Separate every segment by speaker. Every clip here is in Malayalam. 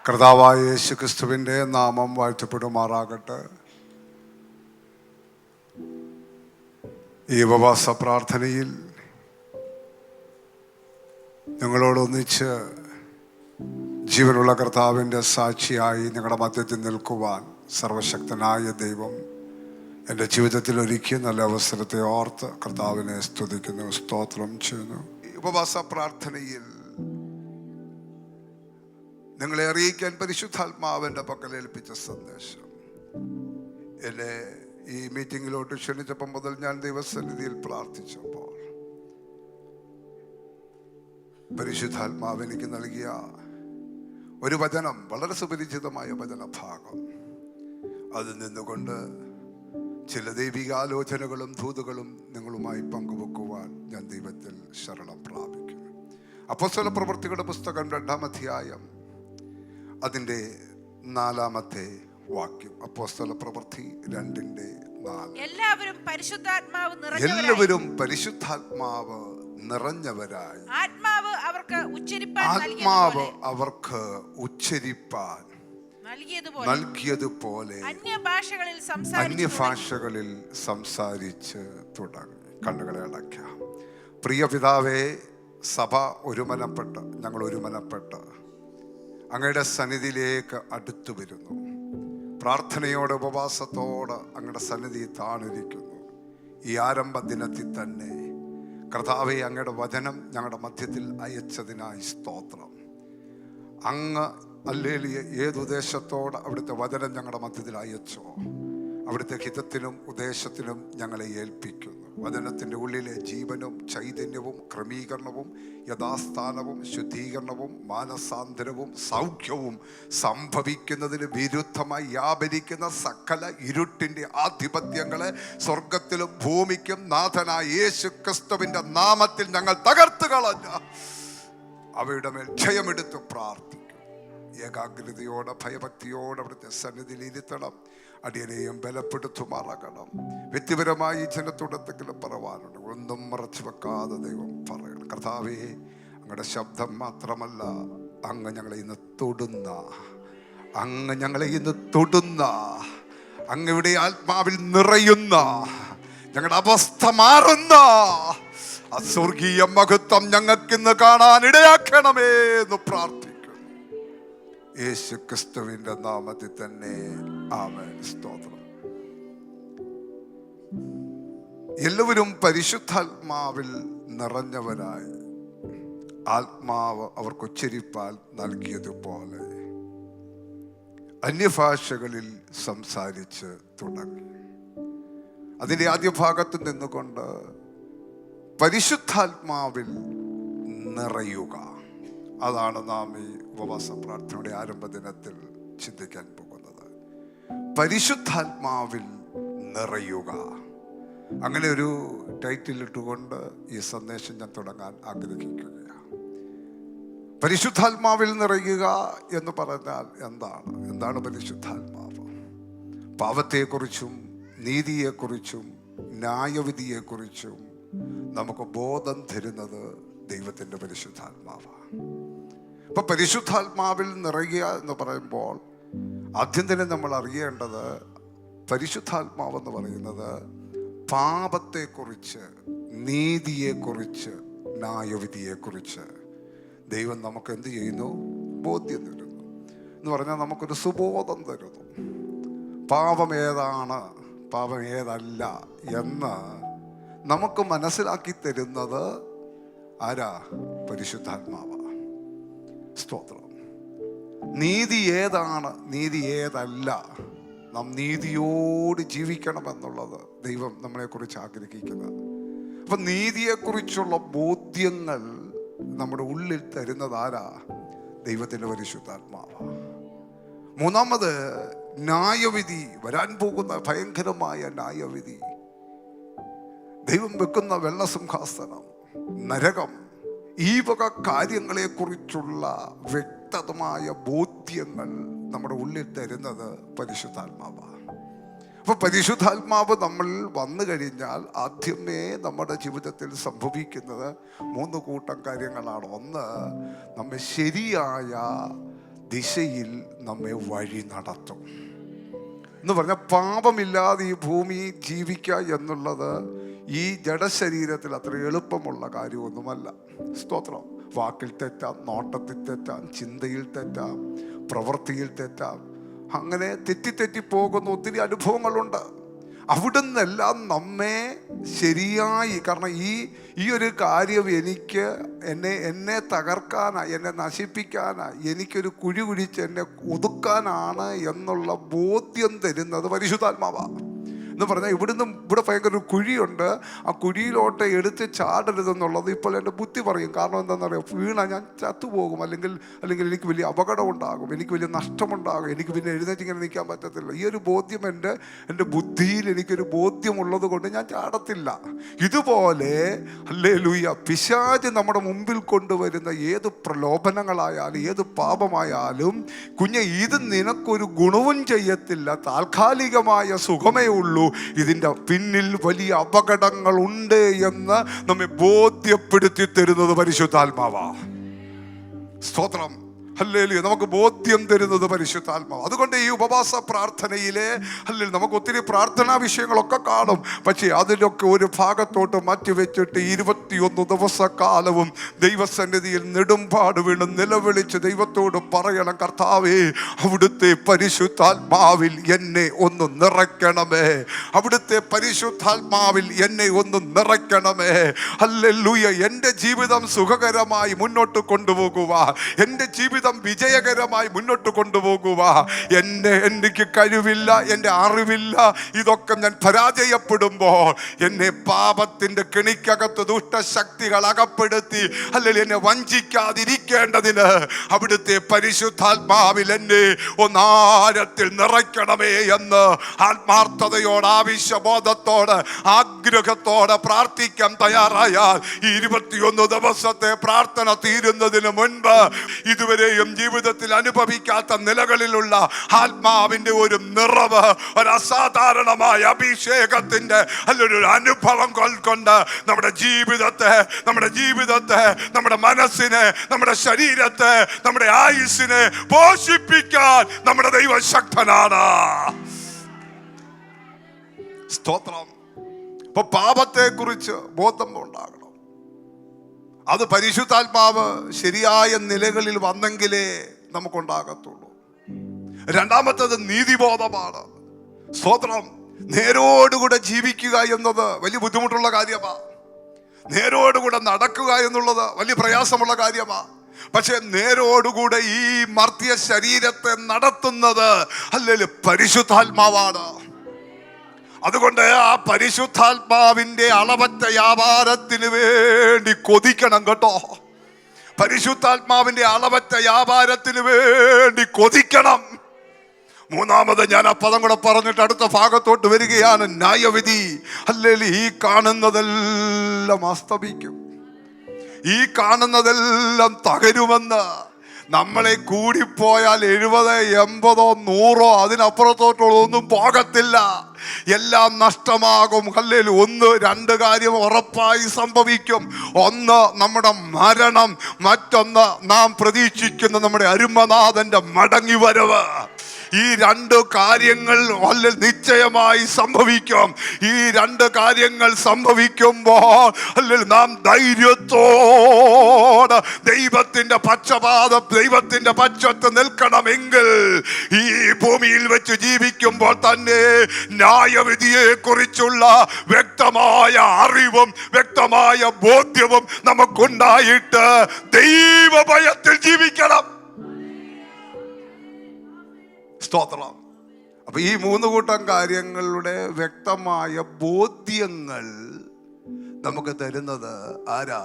Speaker 1: കർത്താവായ യേശു ക്രിസ്തുവിൻ്റെ നാമം വാഴ്ത്തപ്പെടുമാറാകട്ടെ. ഈ ഉപവാസ പ്രാർത്ഥനയിൽ ഞങ്ങളോടൊന്നിച്ച് ജീവനുള്ള കർത്താവിൻ്റെ സാക്ഷിയായി ഞങ്ങളുടെ മധ്യത്തിൽ നിൽക്കുവാൻ സർവശക്തനായ ദൈവം എൻ്റെ ജീവിതത്തിൽ ഒരുക്കിയ നല്ല അവസരത്തെ ഓർത്ത് കർത്താവിനെ സ്തുതിക്കുന്നു, സ്തോത്രം ചെയ്യുന്നു. ഈ ഉപവാസ പ്രാർത്ഥനയിൽ നിങ്ങളെ അറിയിക്കാൻ പരിശുദ്ധാത്മാവിൻ്റെ പക്കൽ ഏൽപ്പിച്ച സന്ദേശം എന്നെ ഈ മീറ്റിങ്ങിലോട്ട് ക്ഷണിച്ചപ്പോൾ മുതൽ ഞാൻ ദൈവസന്നിധിയിൽ പ്രാർത്ഥിച്ചപ്പോൾ പരിശുദ്ധാത്മാവ് എനിക്ക് നൽകിയ ഒരു വചനം, വളരെ സുപരിചിതമായ വചനഭാഗം, അതിൽ നിന്നുകൊണ്ട് ചില ദൈവികാലോചനകളും ദൂതുകളും നിങ്ങളുമായി പങ്കുവെക്കുവാൻ ഞാൻ ദൈവത്തിൽ ശരണം പ്രാപിക്കും. അപ്പോസ്തല പ്രവൃത്തികളുടെ പുസ്തകം 2-ാം അധ്യായം അതിൻ്റെ 4-ാമത്തെ വാക്യം. അപ്പോസ്തല പ്രവൃത്തി 2:4.
Speaker 2: എല്ലാവരും പരിശുദ്ധാത്മാവ് നിറഞ്ഞവരായി ആത്മാവ്
Speaker 1: അവർക്ക് ഉച്ചരിപ്പാൻ നൽകിയതുപോലെ അന്യഭാഷകളിൽ സംസാരിച്ച് തുടങ്ങി. കണ്ണുകളെ അടയ്ക്കാം. പ്രിയ പിതാവേ, സഭ ഞങ്ങൾ ഒരുമനപ്പെട്ട് അങ്ങയുടെ സന്നിധിയിലേക്ക് അടുത്തു വരുന്നു. പ്രാർത്ഥനയോടെ ഉപവാസത്തോടെ അങ്ങയുടെ സന്നിധി താണിരിക്കുന്നു. ഈ ആരംഭ ദിനത്തിൽ തന്നെ കർത്താവേ, അങ്ങയുടെ വചനം ഞങ്ങളുടെ മധ്യത്തിൽ അയച്ചതിനായി സ്തോത്രം. അങ്ങ് അല്ലേലിയ ഏതുദ്ദേശത്തോടെ അവിടുത്തെ വചനം ഞങ്ങളുടെ മധ്യത്തിൽ അയച്ചോ, അവിടുത്തെ ഹിതത്തിനും ഉദ്ദേശത്തിനും ഞങ്ങളെ ഏൽപ്പിക്കുന്നു. വചനത്തിൻ്റെ ഉള്ളിലെ ജീവനും ചൈതന്യവും ക്രമീകരണവും യഥാസ്ഥാനവും ശുദ്ധീകരണവും മാനസാന്തരവും സൗഖ്യവും സംഭവിക്കുന്നതിന് വിരുദ്ധമായി വ്യാപരിക്കുന്ന സകല ഇരുട്ടിൻ്റെ ആധിപത്യങ്ങളെ സ്വർഗത്തിലും ഭൂമിക്കും നാഥനായ യേശു ക്രിസ്തുവിൻ്റെ നാമത്തിൽ ഞങ്ങൾ തകർത്ത് കളഞ്ഞ അവയുടെ മേൽ ജയമെടുത്ത് പ്രാർത്ഥിക്കും. ഏകാഗ്രതയോടെ ഭയഭക്തിയോടെ അവിടുത്തെ സന്നിധിയിൽ ഇരുത്തണം. അടിയനെയും ബലപ്പെടുത്തുമാറാകണം. വ്യക്തിപരമായി ജനത്തോട് എന്തെങ്കിലും പറവാനുണ്ട്, ഒന്നും മറച്ചു വെക്കാതെ ദൈവം പറയണം. കർത്താവേ, അങ്ങയുടെ ശബ്ദം മാത്രമല്ല, അങ്ങ് ഞങ്ങളെ ഇന്ന് തൊടുന്ന അങ്ങയുടെ ആത്മാവിൽ നിറയുന്ന, ഞങ്ങളുടെ അവസ്ഥ മാറുന്ന അസ്വർഗീയ മഹത്വം ഞങ്ങൾക്കിന്ന് കാണാൻ ഇടയാക്കണമേ എന്ന് പ്രാർത്ഥിക്കുന്നു. യേശു ക്രിസ്തുവിന്റെ നാമത്തിൽ തന്നെ ആമേൻ. സ്തോത്രം. എല്ലാവരും പരിശുദ്ധാത്മാവിൽ നിറഞ്ഞവരായി ആത്മാവ് അവർക്ക് ഉച്ചരിപ്പാൽ നൽകിയതുപോലെ അന്യഭാഷകളിൽ സംസാരിച്ച് തുടങ്ങി. അതിൻ്റെ ആദ്യ ഭാഗത്ത് നിന്നുകൊണ്ട് പരിശുദ്ധാത്മാവിൽ നിറയുക, അതാണ് നാം ഈ ഉപവാസ പ്രാർത്ഥനയുടെ ആരംഭ ദിനത്തിൽ ചിന്തിക്കാൻ പോകുന്നത്. പരിശുദ്ധാത്മാവിൽ നിറയുക. അങ്ങനെ ഒരു ടൈറ്റിൽ ഇട്ടുകൊണ്ട് ഈ സന്ദേശം ഞാൻ തുടങ്ങാൻ ആഗ്രഹിക്കുകയാണ്. പരിശുദ്ധാത്മാവിൽ നിറയുക എന്ന് പറഞ്ഞാൽ എന്താണ് പരിശുദ്ധാത്മാവ്? പാപത്തെക്കുറിച്ചും നീതിയെക്കുറിച്ചും ന്യായവിധിയെക്കുറിച്ചും നമുക്ക് ബോധം തരുന്നത് ദൈവത്തിൻ്റെ പരിശുദ്ധാത്മാവാണ്. അപ്പൊ പരിശുദ്ധാത്മാവിൽ നിറയുക എന്ന് പറയുമ്പോൾ ആദ്യം തന്നെ നമ്മൾ അറിയേണ്ടത്, പരിശുദ്ധാത്മാവെന്ന് പറയുന്നത് പാപത്തെക്കുറിച്ച്, നീതിയെക്കുറിച്ച്, ന്യായവിധിയെക്കുറിച്ച് ദൈവം നമുക്ക് എന്ത് ചെയ്യുന്നു? ബോധ്യം തരുന്നു. എന്ന് പറഞ്ഞാൽ നമുക്കൊരു സുബോധം തരുന്നു. പാപം ഏതാണ്, പാപം ഏതല്ല എന്ന് നമുക്ക് മനസ്സിലാക്കി തരുന്നത് ആരാ? പരിശുദ്ധാത്മാവ്. സ്തോത്രം. നീതി ഏതാണ്, നീതി ഏതല്ല, നാം നീതിയോട് ജീവിക്കണമെന്നുള്ളത് ദൈവം നമ്മളെക്കുറിച്ച് ആഗ്രഹിക്കുന്നത്. അപ്പൊ നീതിയെക്കുറിച്ചുള്ള ബോധ്യങ്ങൾ നമ്മുടെ ഉള്ളിൽ തരുന്നത് ആരാ? ദൈവത്തിൻ്റെ പരിശുദ്ധാത്മാവ്. മൂന്നാമത് ന്യായവിധി, വരാൻ പോകുന്ന ഭയങ്കരമായ ന്യായവിധി, ദൈവം വെക്കുന്ന വെള്ളസിംഹാസനം, നരകം, ഈ വക കാര്യങ്ങളെക്കുറിച്ചുള്ള വ്യക്തമായ ബോധ്യങ്ങൾ നമ്മുടെ ഉള്ളിൽ തരുന്നത് പരിശുദ്ധാത്മാവാണ്. അപ്പൊ പരിശുദ്ധാത്മാവ് നമ്മൾ വന്നു കഴിഞ്ഞാൽ ആദ്യമേ നമ്മുടെ ജീവിതത്തിൽ സംഭവിക്കുന്നത് 3 കൂട്ടം കാര്യങ്ങളാണ്. ഒന്ന്, നമ്മെ ശരിയായ ദിശയിൽ നമ്മെ വഴി നടത്തും. എന്ന് പറഞ്ഞാൽ പാപമില്ലാതെ ഈ ഭൂമി ജീവിക്കുക എന്നുള്ളത് ഈ ജഡശരീരത്തിൽ അത്ര എളുപ്പമുള്ള കാര്യമൊന്നുമല്ല. സ്തോത്രം. വാക്കിൽ തെറ്റാം, നോട്ടത്തിൽ തെറ്റാം, ചിന്തയിൽ തെറ്റാം, പ്രവൃത്തിയിൽ തെറ്റാം. അങ്ങനെ തെറ്റി പോകുന്ന ഒത്തിരി അനുഭവങ്ങളുണ്ട്. അവിടുന്നെല്ലാം നമ്മെ ശരിയായി, കാരണം ഈ ഒരു കാര്യം എന്നെ തകർക്കാനാണ്, എന്നെ നശിപ്പിക്കാനാണ്, എനിക്കൊരു കുഴി കുഴിച്ച് എന്നെ ഒതുക്കാനാണ് എന്നുള്ള ബോധ്യം തരുന്നത് പരിശുദ്ധാത്മാവാണ്. എന്ന് പറഞ്ഞാൽ ഇവിടെ ഭയങ്കര ഒരു കുഴിയുണ്ട്, ആ കുഴിയിലോട്ട് എടുത്ത് ചാടരുതെന്നുള്ളത് ഇപ്പോൾ എൻ്റെ ബുദ്ധി പറയും. കാരണം എന്താണെന്നറിയാം, വീണ ഞാൻ ചത്തുപോകും, അല്ലെങ്കിൽ എനിക്ക് വലിയ അപകടം ഉണ്ടാകും, എനിക്ക് വലിയ നഷ്ടമുണ്ടാകും, എനിക്ക് പിന്നെ എഴുന്നേറ്റ് ഇങ്ങനെ നിൽക്കാൻ പറ്റത്തില്ല. ഈ ഒരു ബോധ്യം എൻ്റെ ബുദ്ധിയിൽ എനിക്കൊരു ബോധ്യമുള്ളത് കൊണ്ട് ഞാൻ ചാടത്തില്ല. ഇതുപോലെ ഹല്ലേലൂയ, പിശാച് നമ്മുടെ മുമ്പിൽ കൊണ്ടുവരുന്ന ഏത് പ്രലോഭനങ്ങളായാലും ഏത് പാപമായാലും കുഞ്ഞെ ഇത് നിനക്കൊരു ഗുണവും ചെയ്യത്തില്ല, താൽക്കാലികമായ സുഖമേ ഉള്ളൂ, ഇതിൻ്റെ പിന്നിൽ വലിയ അപകടങ്ങൾ ഉണ്ട് എന്ന് നമ്മെ ബോധ്യപ്പെടുത്തി തരുന്നത് പരിശുദ്ധാത്മാവാ. സ്തോത്രം. ഹല്ലേലൂയ. നമുക്ക് ബോധ്യം തരുന്നത് പരിശുദ്ധാത്മാവ്. അതുകൊണ്ട് ഈ ഉപവാസ പ്രാർത്ഥനയിലെ നമുക്ക് ഒത്തിരി പ്രാർത്ഥനാ വിഷയങ്ങളൊക്കെ കാണും. പക്ഷേ അതിലൊക്കെ ഒരു ഭാഗത്തോട്ട് മാറ്റിവെച്ചിട്ട് 21 ദിവസക്കാലവും ദൈവസന്നിധിയിൽ നെടുമ്പാട് വീണ് നിലവിളിച്ച് ദൈവത്തോട് പറയണം, കർത്താവേ, അവിടുത്തെ പരിശുദ്ധാത്മാവിൽ എന്നെ ഒന്ന് നിറയ്ക്കണമേ, അവിടുത്തെ പരിശുദ്ധാത്മാവിൽ എന്നെ ഒന്ന് നിറയ്ക്കണമേ. ഹല്ലേലൂയ. എൻ്റെ ജീവിതം സുഖകരമായി മുന്നോട്ട് കൊണ്ടുപോകുവാൻ, എൻ്റെ ജീവിതം വിജയകരമായി മുന്നോട്ട് കൊണ്ടുപോകുക എനിക്ക് കഴിവില്ല, എൻ്റെ അറിവില്ല. ഇതൊക്കെ ഞാൻ പരാജയപ്പെടുമ്പോൾ എന്നെ പാപത്തിന്റെ കെണിക്കകത്ത് ദുഷ്ടശക്തികൾ അകപ്പെടുത്തി അല്ലെങ്കിൽ എന്നെ വഞ്ചിക്കാതിരിക്കേണ്ടതിന് അവിടുത്തെ പരിശുദ്ധാത്മാവിൽ എന്നെ ഒന്നാരത്തിൽ നിറയ്ക്കണമേ എന്ന് ആത്മാർത്ഥതയോട്, ആവശ്യബോധത്തോട്, ആഗ്രഹത്തോടെ പ്രാർത്ഥിക്കാൻ തയ്യാറായാൽ ഈ 21 ദിവസത്തെ പ്രാർത്ഥന തീരുന്നതിന് മുൻപ് ഇതുവരെയും ജീവിതത്തിൽ അനുഭവിക്കാത്ത നിലകളിലുള്ള ആത്മാവിന്റെ ഒരു നിറവ്, ഒരു അസാധാരണമായ അഭിഷേകത്തിന്റെ ഒരു അനുഭവം കൊണ്ട് നമ്മുടെ ജീവിതത്തെ, നമ്മുടെ മനസ്സിനെ, നമ്മുടെ ശരീരത്തെ, നമ്മുടെ ആയുസ്സിനെ പോഷിപ്പിക്കാൻ നമ്മുടെ ദൈവം ശക്തനാണ്. സ്തോത്രം. ഇപ്പൊ പാപത്തെ കുറിച്ച് ബോധം ഉണ്ടാകണം. അത് പരിശുദ്ധാത്മാവ് ശരിയായ നിലകളിൽ വന്നെങ്കിലേ നമുക്കുണ്ടാകത്തുള്ളൂ. രണ്ടാമത്തത് നീതിബോധമാണ്. സ്തോത്രം. നേരോടുകൂടെ ജീവിക്കുക എന്നത് വലിയ ബുദ്ധിമുട്ടുള്ള കാര്യമാണ്. നേരോടുകൂടെ നടക്കുക എന്നുള്ളത് വലിയ പ്രയാസമുള്ള കാര്യമാണ്. പക്ഷെ നേരോടുകൂടെ ഈ മർത്യ ശരീരത്തെ നടത്തുന്നത് അല്ലെങ്കിൽ പരിശുദ്ധാത്മാവാണ്. അതുകൊണ്ട് ആ പരിശുദ്ധാത്മാവിന്റെ അളവറ്റ വ്യാപാരത്തിന് വേണ്ടി കൊതിക്കണം കേട്ടോ. പരിശുദ്ധാത്മാവിന്റെ അളവറ്റ വ്യാപാരത്തിന് വേണ്ടി കൊതിക്കണം. മൂന്നാമത് ഞാൻ ആ പദം കൂടെ പറഞ്ഞിട്ട് അടുത്ത ഭാഗത്തോട്ട് വരികയാണ്. ന്യായവിധി. അല്ലെങ്കിൽ ഈ കാണുന്നതെല്ലാം അസ്തമിക്കും, ഈ കാണുന്നതെല്ലാം തകരുമെന്ന്. നമ്മളെ കൂടിപ്പോയാൽ 70, 80, 100 അതിനപ്പുറത്തോട്ടുള്ളതൊന്നും പോകത്തില്ല. എല്ലാം നഷ്ടമാകും. ഹല്ലേലൂയ. 1, 2 കാര്യം ഉറപ്പായി സംഭവിക്കും. ഒന്ന് നമ്മുടെ മരണം, മറ്റൊന്ന് നാം പ്രതീക്ഷിക്കുന്ന നമ്മുടെ അരുമനാഥന്റെ മടങ്ങി വരവ്. ഈ 2 കാര്യങ്ങൾ നിശ്ചയമായി സംഭവിക്കും. ഈ 2 കാര്യങ്ങൾ സംഭവിക്കുമ്പോൾ നാം ധൈര്യത്തോടെ ദൈവത്തിന്റെ പക്ഷത്ത് നിൽക്കണമെങ്കിൽ ഈ ഭൂമിയിൽ വെച്ച് ജീവിക്കുമ്പോൾ തന്നെ ന്യായവിധിയെ കുറിച്ചുള്ള വ്യക്തമായ അറിവും വ്യക്തമായ ബോധ്യവും നമുക്കുണ്ടായിട്ട് ദൈവഭയത്തിൽ ജീവിക്കണം. സ്തോത്രം. അപ്പൊ ഈ 3 കൂട്ടം കാര്യങ്ങളുടെ വ്യക്തമായ ബോധ്യങ്ങൾ നമുക്ക് തരുന്നത് ആരാ?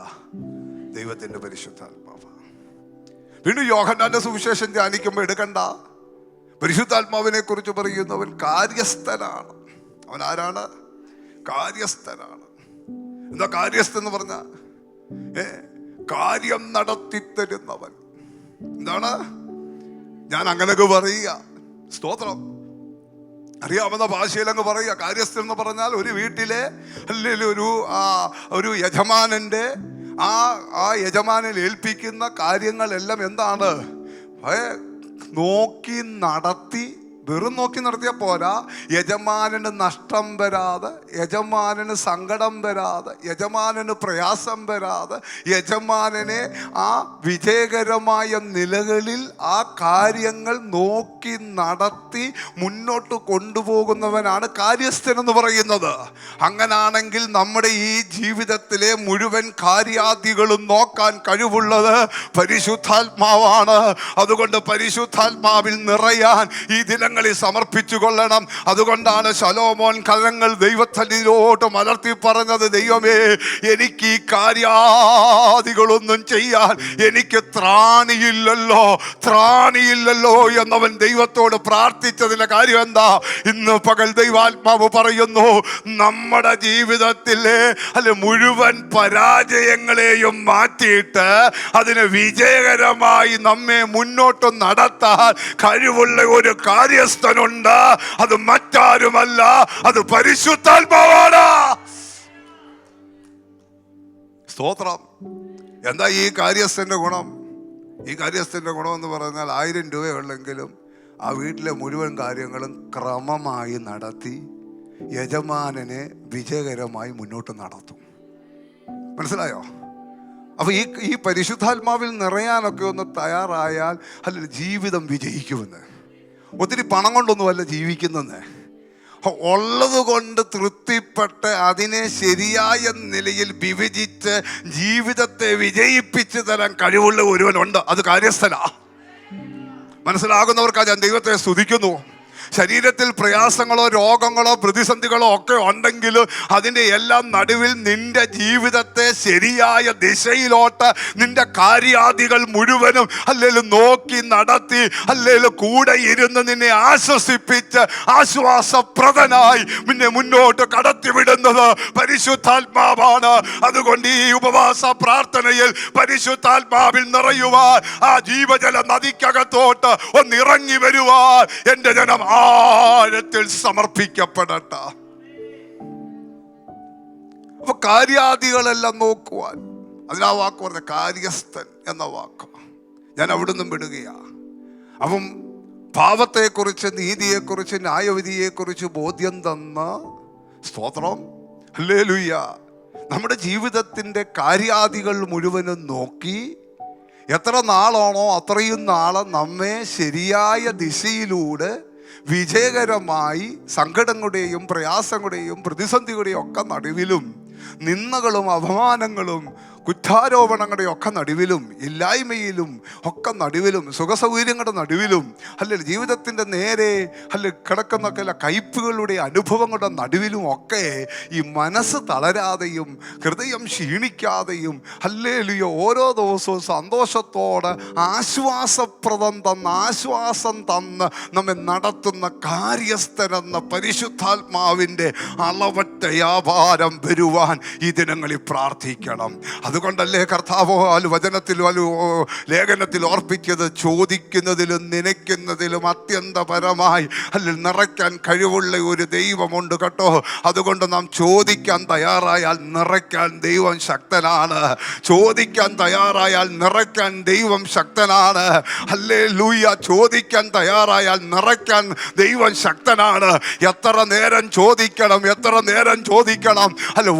Speaker 1: ദൈവത്തിന്റെ പരിശുദ്ധാത്മാവ്. വീണ്ടും യോഹന്നാന്റെ സുവിശേഷം ധ്യാനിക്കുമ്പോൾ എടുക്കണ്ട, പരിശുദ്ധാത്മാവിനെ കുറിച്ച് പറയുന്നവൻ കാര്യസ്ഥനാണ്. അവൻ ആരാണ്? കാര്യസ്ഥനാണ്. എന്താ കാര്യസ്ഥൻ എന്ന് പറഞ്ഞ? കാര്യം നടത്തിത്തരുന്നവൻ. എന്താണ്? ഞാൻ അങ്ങനെയൊക്കെ പറയുക. സ്തോത്രം. അറിയാവുന്ന ഭാഷയിലങ്ങ് പറയുക. കാര്യസ്ഥൻ എന്ന് പറഞ്ഞാൽ ഒരു വീട്ടിലെ അല്ലെങ്കിൽ ഒരു യജമാനന്റെ ആ യജമാനൻ ഏൽപ്പിക്കുന്ന കാര്യങ്ങളെല്ലാം എന്താണ്?
Speaker 2: നോക്കി നടത്തി. വെറും നോക്കി നടത്തിയാൽ പോരാ, യജമാനന് നഷ്ടം വരാതെ, യജമാനന് സങ്കടം വരാതെ, യജമാനന് പ്രയാസം വരാതെ, യജമാനനെ ആ വിജയകരമായ നിലകളിൽ ആ കാര്യങ്ങൾ നോക്കി നടത്തി മുന്നോട്ട് കൊണ്ടുപോകുന്നവനാണ് കാര്യസ്ഥൻ എന്ന് പറയുന്നത്. അങ്ങനാണെങ്കിൽ നമ്മുടെ ഈ ജീവിതത്തിലെ മുഴുവൻ കാര്യാദികളും നോക്കാൻ കഴിവുള്ളത് പരിശുദ്ധാത്മാവാണ്. അതുകൊണ്ട് പരിശുദ്ധാത്മാവിൽ നിറയാൻ ഈ ദിനങ്ങളിൽ സമർപ്പിച്ചു കൊള്ളണം. അതുകൊണ്ടാണ് ശലോമോൻ കരങ്ങൾ ദൈവത്തിലോട്ട് മലർത്തി പറഞ്ഞത്, ദൈവമേ, എനിക്ക് ഈ കാര്യാദികളൊന്നും ചെയ്യാൻ എനിക്ക് ത്രാണിയില്ലല്ലോ എന്നവൻ ദൈവത്തോട് പ്രാർത്ഥിച്ചതിന്റെ കാര്യം എന്താ? ഇന്ന് പകൽ ദൈവാത്മാവ് പറയുന്നു, നമ്മുടെ ജീവിതത്തിലെ മുഴുവൻ പരാജയങ്ങളെയും മാറ്റിയിട്ട് അതിന് വിജയകരമായി നമ്മെ മുന്നോട്ട് നടത്താൻ കഴിവുള്ള ഒരു കാര്യസ്ഥനുണ്ട്. അത് മറ്റാരുമല്ല, അത് പരിശുദ്ധാത്മാവാണ്. സ്തോത്രം. എന്താ ഈ കാര്യസ്ഥന്റെ ഗുണം? ഈ കാര്യസ്ഥന്റെ ഗുണം എന്ന് പറഞ്ഞാൽ 1000 രൂപയുള്ളെങ്കിലും ആ വീട്ടിലെ മുഴുവൻ കാര്യങ്ങളും ക്രമമായി നടത്തി യജമാനനെ വിജയകരമായി മുന്നോട്ട് നടത്തും. മനസ്സിലായോ? അപ്പൊ ഈ പരിശുദ്ധാത്മാവിൽ നിറയാനൊക്കെ ഒന്ന് തയ്യാറായാൽ ജീവിതം വിജയിക്കുമെന്ന്. ഒത്തിരി പണം കൊണ്ടൊന്നുമല്ല ജീവിക്കുന്നത്, ഉള്ളത് കൊണ്ട് തൃപ്തിപ്പെട്ട് അതിനെ ശരിയായ നിലയിൽ വിഭജിച്ച് ജീവിതത്തെ വിജയിപ്പിച്ച് തരാൻ കഴിവുള്ള ഒരുവനുണ്ട്. അത് കാര്യസ്ഥനാ. മനസ്സിലാകുന്നവർക്കാ ഞാൻ ദൈവത്തെ സ്തുതിക്കുന്നു. ശരീരത്തിൽ പ്രയാസങ്ങളോ രോഗങ്ങളോ പ്രതിസന്ധികളോ ഒക്കെ ഉണ്ടെങ്കിൽ അതിൻ്റെ എല്ലാം നടുവിൽ നിന്റെ ജീവിതത്തെ ശരിയായ ദിശയിലോട്ട് നിന്റെ കാര്യാദികൾ മുഴുവനും നോക്കി നടത്തി കൂടെ ഇരുന്ന് നിന്നെ ആശ്വസിപ്പിച്ച് ആശ്വാസപ്രദനായി നിന്നെ മുന്നോട്ട് കടത്തിവിടുന്നത് പരിശുദ്ധാത്മാവാണ്. അതുകൊണ്ട് ഈ ഉപവാസ പ്രാർത്ഥനയിൽ പരിശുദ്ധാത്മാവിൽ നിറയുവാൻ, ആ ജീവജല നദിക്കകത്തോട്ട് ഒന്നിറങ്ങി വരുവാൻ എൻ്റെ ജനം ആഴത്തിൽ സമർപ്പിക്കപ്പെടട്ടെ. അപ്പൊ കാര്യാദികളെല്ലാം നോക്കുവാൻ, അതിനാ വാക്ക് പറഞ്ഞ കാര്യസ്ഥൻ എന്ന വാക്ക് ഞാൻ അവിടുന്ന് വിടുകയാ. അപ്പം പാപത്തെക്കുറിച്ച്, നീതിയെക്കുറിച്ച്, ന്യായവിധിയെക്കുറിച്ച് ബോധ്യം തന്ന സ്തോത്രം, ഹല്ലേലൂയ, നമ്മുടെ ജീവിതത്തിൻ്റെ കാര്യാദികൾ മുഴുവനും നോക്കി എത്ര നാളാണോ അത്രയും നാളെ നമ്മെ ശരിയായ ദിശയിലൂടെ വിജയകരമായി സങ്കടങ്ങളുടെയും പ്രയാസങ്ങളുടെയും പ്രതിസന്ധികളുടെയും ഒക്കെ നടുവിലും, നിന്ദകളും അപമാനങ്ങളും കുറ്റാരോപണങ്ങളുടെ ഒക്കെ നടുവിലും, ഇല്ലായ്മയിലും ഒക്കെ നടുവിലും, സുഖസൗകര്യങ്ങളുടെ നടുവിലും, ജീവിതത്തിൻ്റെ നേരെ കിടക്കുന്നൊക്കെ കയ്പുകളുടെ അനുഭവങ്ങളുടെ നടുവിലും ഒക്കെ ഈ മനസ്സ് തളരാതെയും ഹൃദയം ക്ഷീണിക്കാതെയും ഓരോ ദിവസവും സന്തോഷത്തോടെ ആശ്വാസം തന്ന് നമ്മെ നടത്തുന്ന കാര്യസ്ഥനെന്ന പരിശുദ്ധാത്മാവിൻ്റെ അളവറ്റ വ്യാപാരം വരുവാൻ ഈ ദിനങ്ങളിൽ പ്രാർത്ഥിക്കണം. അതുകൊണ്ടല്ലേ കർത്താവോ വചനത്തിലും ലേഖനത്തിൽ ഓർപ്പിച്ചത്, ചോദിക്കുന്നതിലും നനയ്ക്കുന്നതിലും അത്യന്തപരമായി നിറയ്ക്കാൻ കഴിവുള്ള ഒരു ദൈവമുണ്ട് കേട്ടോ. അതുകൊണ്ട് നാം ചോദിക്കാൻ തയ്യാറായാൽ നിറയ്ക്കാൻ ദൈവം ശക്തനാണ്. ചോദിക്കാൻ തയ്യാറായാൽ നിറയ്ക്കാൻ ദൈവം ശക്തനാണ്. ഹല്ലേലൂയ. ചോദിക്കാൻ തയ്യാറായാൽ നിറയ്ക്കാൻ ദൈവം ശക്തനാണ്. എത്ര നേരം ചോദിക്കണം,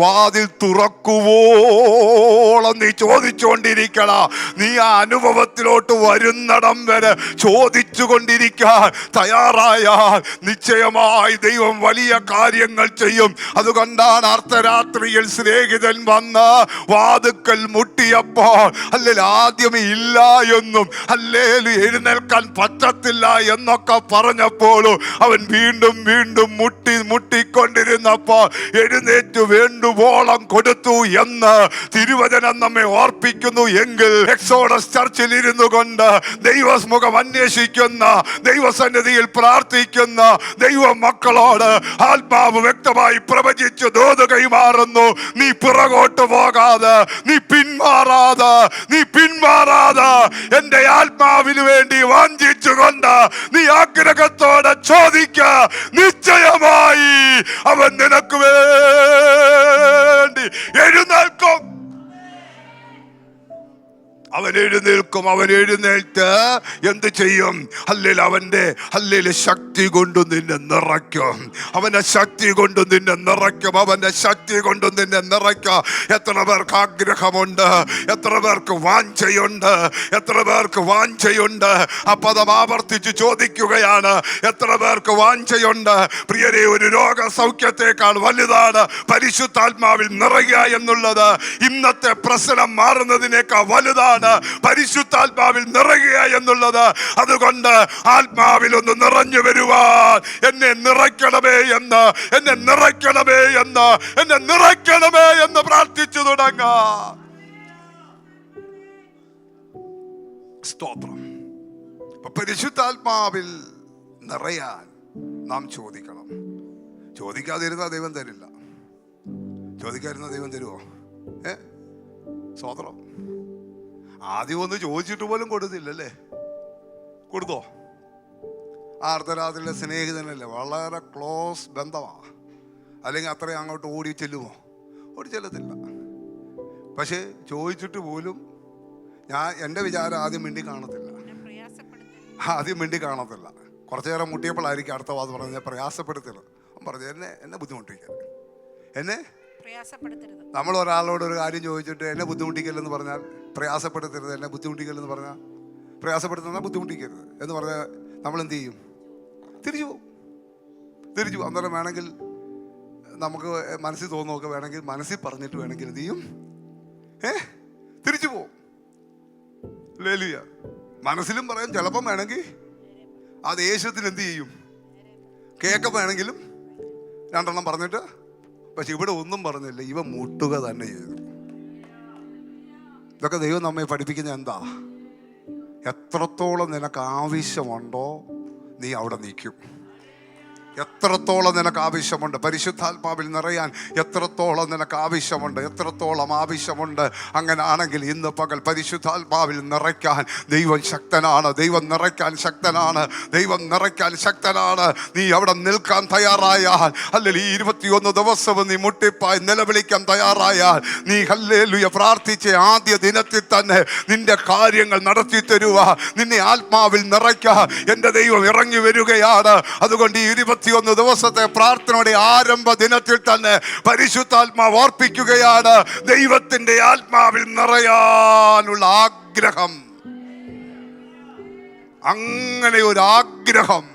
Speaker 2: വാതിൽ തുറക്കുവോളം നീ ചോദിച്ചുകൊണ്ടിരിക്കണം. നീ ആ അനുഭവത്തിലോട്ട് വരുന്നിടം വരെ ചോദിച്ചു കൊണ്ടിരിക്കാൻ തയ്യാറായാൽ നിശ്ചയമായി ദൈവം വലിയ കാര്യങ്ങൾ ചെയ്യും. അതുകൊണ്ടാണ് അർദ്ധരാത്രിയിൽ സ്നേഹിതൻ വന്ന് വാതുക്കൽ മുട്ടിയപ്പോൾ ആദ്യമേ ഇല്ല എന്നും എഴുന്നേൽക്കാൻ പറ്റത്തില്ല എന്നൊക്കെ പറഞ്ഞപ്പോഴും അവൻ വീണ്ടും മുട്ടിക്കൊണ്ടിരുന്നപ്പോൾ എഴുന്നേറ്റ് വേണ്ടുവോളം കൊടുത്തു എന്ന് തിരുവചനം നമ്മെ ഓർപ്പിക്കുന്നു. എങ്കിൽ എക്സോഡസ് ചർച്ചിൽ ഇരുന്നു കൊണ്ട് ദൈവമുഖം അന്വേഷിക്കുന്ന, ദൈവസന്നിധിയിൽ പ്രാർത്ഥിക്കുന്ന ദൈവ മക്കളോട് ആത്മാവ് വ്യക്തമായി പ്രവചിച്ചു ദൂത് കൈമാറുന്നു. നീ പിറകോട്ട് പോകാതെ, നീ പിന്മാറാതെ എന്റെ ആത്മാവിന് വേണ്ടി വാഞ്ചിച്ചുകൊണ്ട് നീ ആഗ്രഹത്തോടെ ചോദിക്ക, നിശ്ചയമായി അവൻ നിനക്ക് വേണ്ടി എഴുന്നേൽക്കും. അവൻ എഴുന്നേൽക്കും. അവൻ എഴുന്നേൽറ്റ് എന്ത് ചെയ്യും? അവന്റെ ശക്തി കൊണ്ട് നിന്നെ നിറയ്ക്കും. അവന്റെ ശക്തി കൊണ്ട് നിന്നെ നിറയ്ക്കും. അവന്റെ ശക്തി കൊണ്ട് നിന്നെ നിറയ്ക്കും. എത്ര പേർക്ക് ആഗ്രഹമുണ്ട്? എത്ര പേർക്ക് വാഞ്ചയുണ്ട്? എത്ര പേർക്ക് വാഞ്ചയുണ്ട്? ആ പദം ആവർത്തിച്ച് ചോദിക്കുകയാണ്, എത്ര പേർക്ക് വാഞ്ചയുണ്ട്? പ്രിയരെ, ഒരു രോഗസൗഖ്യത്തെക്കാൾ വലുതാണ് പരിശുദ്ധാത്മാവിൽ നിറയുക എന്നുള്ളത്. ഇന്നത്തെ പ്രശ്നം മാറുന്നതിനേക്കാൾ വലുതാണ് പരിശുദ്ധാത്മാവിൽ നിറയുക എന്നുള്ളത്. അതുകൊണ്ട് ആത്മാവിൽ ഒന്ന് നിറഞ്ഞു വരുവാൻ എന്നെ നിറയ്ക്കണമേ എന്ന്, എന്നെ നിറയ്ക്കണമേ എന്ന്, എന്നെ നിറയ്ക്കണമേ എന്ന് പ്രാർത്ഥിച്ചു തുടങ്ങാം. സ്തോത്രം. പരിശുദ്ധാത്മാവിൽ നിറയാൻ നാം ചോദിക്കണം. ചോദിക്കാതിരുന്ന ദൈവം തരില്ല. ചോദിക്കാതിരുന്ന ദൈവം തരുമോ? സ്തോത്രം. ആദ്യം ഒന്ന് ചോദിച്ചിട്ട് പോലും കൊടുത്തില്ലല്ലേ? കൊടുത്തോ? ആ അർദ്ധരാത്രിയിലെ സ്നേഹിതനല്ലേ, വളരെ ക്ലോസ് ബന്ധമാണ്. അല്ലെങ്കിൽ അത്രയും അങ്ങോട്ട് ഓടി ചെല്ലുമോ? ഓടി ചെല്ലത്തില്ല. പക്ഷേ ചോദിച്ചിട്ട് പോലും എൻ്റെ വിചാരം ആദ്യം മിണ്ടി കാണത്തില്ല. ആദ്യം മിണ്ടി കാണത്തില്ല. കുറച്ചു നേരം മുട്ടിയപ്പോഴായിരിക്കും അടുത്ത വാദം പറഞ്ഞത് പ്രയാസപ്പെടുത്തരുത്. പറഞ്ഞു എന്നെ ബുദ്ധിമുട്ടിക്കരുത്, എന്നെ നമ്മൾ ഒരാളോട് ഒരു കാര്യം ചോദിച്ചിട്ട് എന്നെ ബുദ്ധിമുട്ടിക്കല്ലെന്ന് പറഞ്ഞാൽ, പ്രയാസപ്പെടുത്തരുത്, എന്നെ ബുദ്ധിമുട്ടിക്കല്ലെന്ന് പറഞ്ഞാൽ, പ്രയാസപ്പെടുത്തുന്ന ബുദ്ധിമുട്ടിക്കരുത് എന്ന് പറഞ്ഞാൽ നമ്മൾ എന്ത് ചെയ്യും? തിരിച്ചു പോകും. അന്നേരം വേണമെങ്കിൽ നമുക്ക് മനസ്സിൽ തോന്നുമൊക്കെ വേണമെങ്കിൽ മനസ്സിൽ പറഞ്ഞിട്ട് വേണമെങ്കിൽ എന്ത് ചെയ്യും? തിരിച്ചു പോകും. ഹല്ലേലൂയ. മനസ്സിലും പറയാം. ചിലപ്പം വേണമെങ്കിൽ ആ ദേഷ്യത്തിന് എന്ത് ചെയ്യും? കേൾക്കം വേണമെങ്കിലും രണ്ടെണ്ണം പറഞ്ഞിട്ട്. പക്ഷെ ഇവിടെ ഒന്നും പറഞ്ഞില്ല, ഇവ മുട്ടുക തന്നെ ചെയ്തു. ഇതൊക്കെ ദൈവം നമ്മെ പഠിപ്പിക്കുന്ന എന്താ? എത്രത്തോളം നിനക്ക് ആവശ്യമുണ്ടോ നീ അവിടെ നിൽക്കും. എത്രത്തോളം നിനക്ക് ആവശ്യമുണ്ട് പരിശുദ്ധാത്മാവിൽ നിറയാൻ, എത്രത്തോളം നിനക്ക് ആവശ്യമുണ്ട്, എത്രത്തോളം ആവശ്യമുണ്ട്. അങ്ങനെ ആണെങ്കിൽ ഇന്ന് പകൽ പരിശുദ്ധാത്മാവിൽ നിറയ്ക്കാൻ ദൈവം ശക്തനാണ്. ദൈവം നിറയ്ക്കാൻ ശക്തനാണ്. ദൈവം നിറയ്ക്കാൻ ശക്തനാണ്. നീ അവിടെ നിൽക്കാൻ തയ്യാറായാൽ, അല്ലെങ്കിൽ ഈ 21 ദിവസവും നീ മുട്ടിപ്പായി നിലവിളിക്കാൻ തയ്യാറായാൽ, നീ ഹല്ലേലൂയ പ്രാർത്ഥിച്ച ആദ്യ ദിനത്തിൽ തന്നെ നിന്റെ കാര്യങ്ങൾ നടത്തി തരുക. നിന്നെ ആത്മാവിൽ നിറയ്ക്കാൻ എൻ്റെ ദൈവം ഇറങ്ങി വരികയാണ്. അതുകൊണ്ട് ഈ 21 ദിവസത്തെ പ്രാർത്ഥനയുടെ ആരംഭ ദിനത്തിൽ തന്നെ പരിശുദ്ധാത്മാവ് ഓർപ്പിക്കുകയാണ്, ദൈവത്തിന്റെ ആത്മാവിൽ നിറയാനുള്ള ആഗ്രഹം. അങ്ങനെ ഒരു ആഗ്രഹം,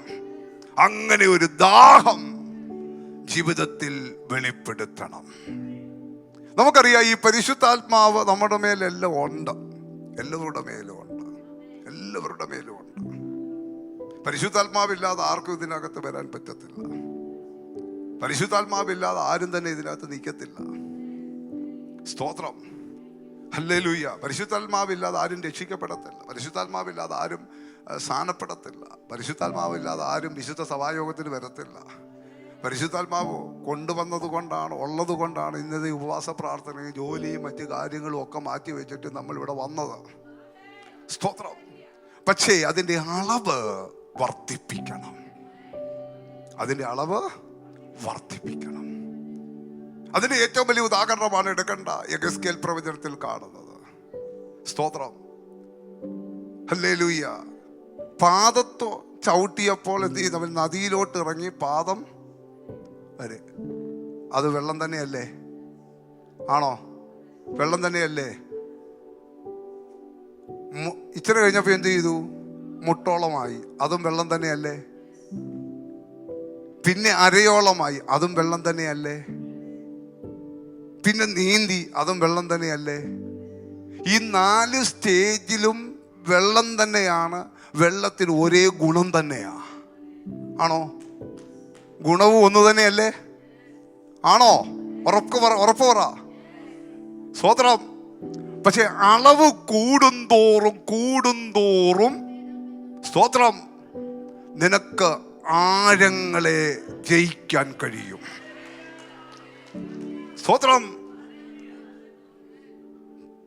Speaker 2: അങ്ങനെ ഒരു ദാഹം ജീവിതത്തിൽ വെളിപ്പെടുത്തണം. നമുക്കറിയാം, ഈ പരിശുദ്ധാത്മാവ് നമ്മുടെ മേലെല്ലാം ഉണ്ട്. എല്ലാവരുടെ മേലും ഉണ്ട്. എല്ലാവരുടെ മേലും ഉണ്ട്. പരിശുദ്ധാത്മാവില്ലാതെ ആർക്കും ഇതിനകത്ത് വരാൻ പറ്റത്തില്ല. പരിശുദ്ധാത്മാവില്ലാതെ ആരും തന്നെ ഇതിനകത്ത് നിൽക്കത്തില്ല. സ്തോത്രം. ഹല്ലേലൂയ. പരിശുദ്ധാത്മാവില്ലാതെ ആരും രക്ഷിക്കപ്പെടത്തില്ല. പരിശുദ്ധാത്മാവില്ലാതെ ആരും സ്ഥാനപ്പെടത്തില്ല. പരിശുദ്ധാത്മാവില്ലാതെ ആരും വിശുദ്ധ സഭായോഗത്തിന് വരത്തില്ല. പരിശുദ്ധാത്മാവ് കൊണ്ടുവന്നത് കൊണ്ടാണ്, ഉള്ളത് കൊണ്ടാണ് ഇന്നത്തെ ഉപവാസ പ്രാർത്ഥനയും ജോലിയും മറ്റു കാര്യങ്ങളും ഒക്കെ മാറ്റി വെച്ചിട്ട് നമ്മൾ ഇവിടെ വന്നത്. സ്തോത്രം. പക്ഷേ അതിൻ്റെ അളവ് വർദ്ധിപ്പിക്കണം. അതിൻ്റെ അളവ് വർദ്ധിപ്പിക്കണം. അതിന് ഏറ്റവും വലിയ ഉദാഹരണമാണ് എടുക്കേണ്ട യെഹെസ്കേൽ പ്രവചനത്തിൽ കാണുന്നത്. സ്തോത്രം. ഹല്ലേലൂയ. പാദത്തോ ചവിട്ടിയപ്പോൾ എന്ത് ചെയ്തു? അവൻ നദിയിലോട്ട് ഇറങ്ങി പാദം വരെ. അത് വെള്ളം തന്നെയല്ലേ? ആണോ? വെള്ളം തന്നെയല്ലേ? ഇച്ചിരി കഴിഞ്ഞപ്പോൾ എന്ത് ചെയ്തു? മുട്ടോളമായി. അതും വെള്ളം തന്നെയല്ലേ? പിന്നെ അരയോളമായി. അതും വെള്ളം തന്നെയല്ലേ? പിന്നെ നീന്തി. അതും വെള്ളം തന്നെയല്ലേ? ഈ 4 സ്റ്റേജിലും വെള്ളം തന്നെയാണ്. വെള്ളത്തിന് ഒരേ ഗുണം തന്നെയാ. ആണോ? ഗുണവും ഒന്ന് തന്നെയല്ലേ? ആണോ? ഉറപ്പ് പറ. സ്തോത്രം. പക്ഷെ അളവ് കൂടുന്തോറും സ്തോത്രം, നിനക്ക് ആഴങ്ങളെ ജയിക്കാൻ കഴിയും. സ്തോത്രം.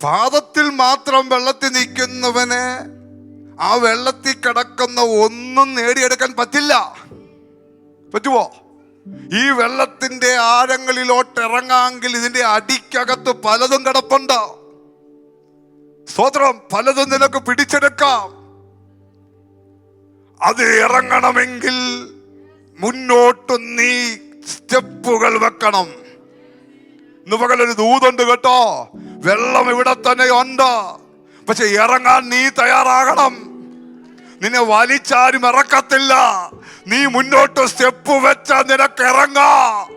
Speaker 2: പാദത്തിൽ മാത്രം വെള്ളത്തിൽ നിൽക്കുന്നവന് ആ വെള്ളത്തിൽ കിടക്കുന്ന ഒന്നും നേടിയെടുക്കാൻ പറ്റില്ല. പറ്റുമോ? ഈ വെള്ളത്തിന്റെ ആഴങ്ങളിലോട്ട് ഇറങ്ങാമെങ്കിൽ ഇതിന്റെ അടിക്കകത്ത് പലതും കിടപ്പുണ്ട്. സ്വതന്ത്രം പലതും നിനക്ക് പിടിച്ചെടുക്കാം. അത് ഇറങ്ങണമെങ്കിൽ മുന്നോട്ട് നീ സ്റ്റെപ്പുകൾ വെക്കണം. ഇന്ന് പകലൊരു ദൂതുണ്ട് കേട്ടോ. വെള്ളം ഇവിടെ തന്നെ ഉണ്ട്, പക്ഷെ ഇറങ്ങാൻ നീ തയ്യാറാകണം. നിന്നെ വലിച്ചാരും ഇറക്കത്തില്ല. നീ മുന്നോട്ട് സ്റ്റെപ്പ് വെച്ചാൽ നിനക്ക് ഇറങ്ങാം.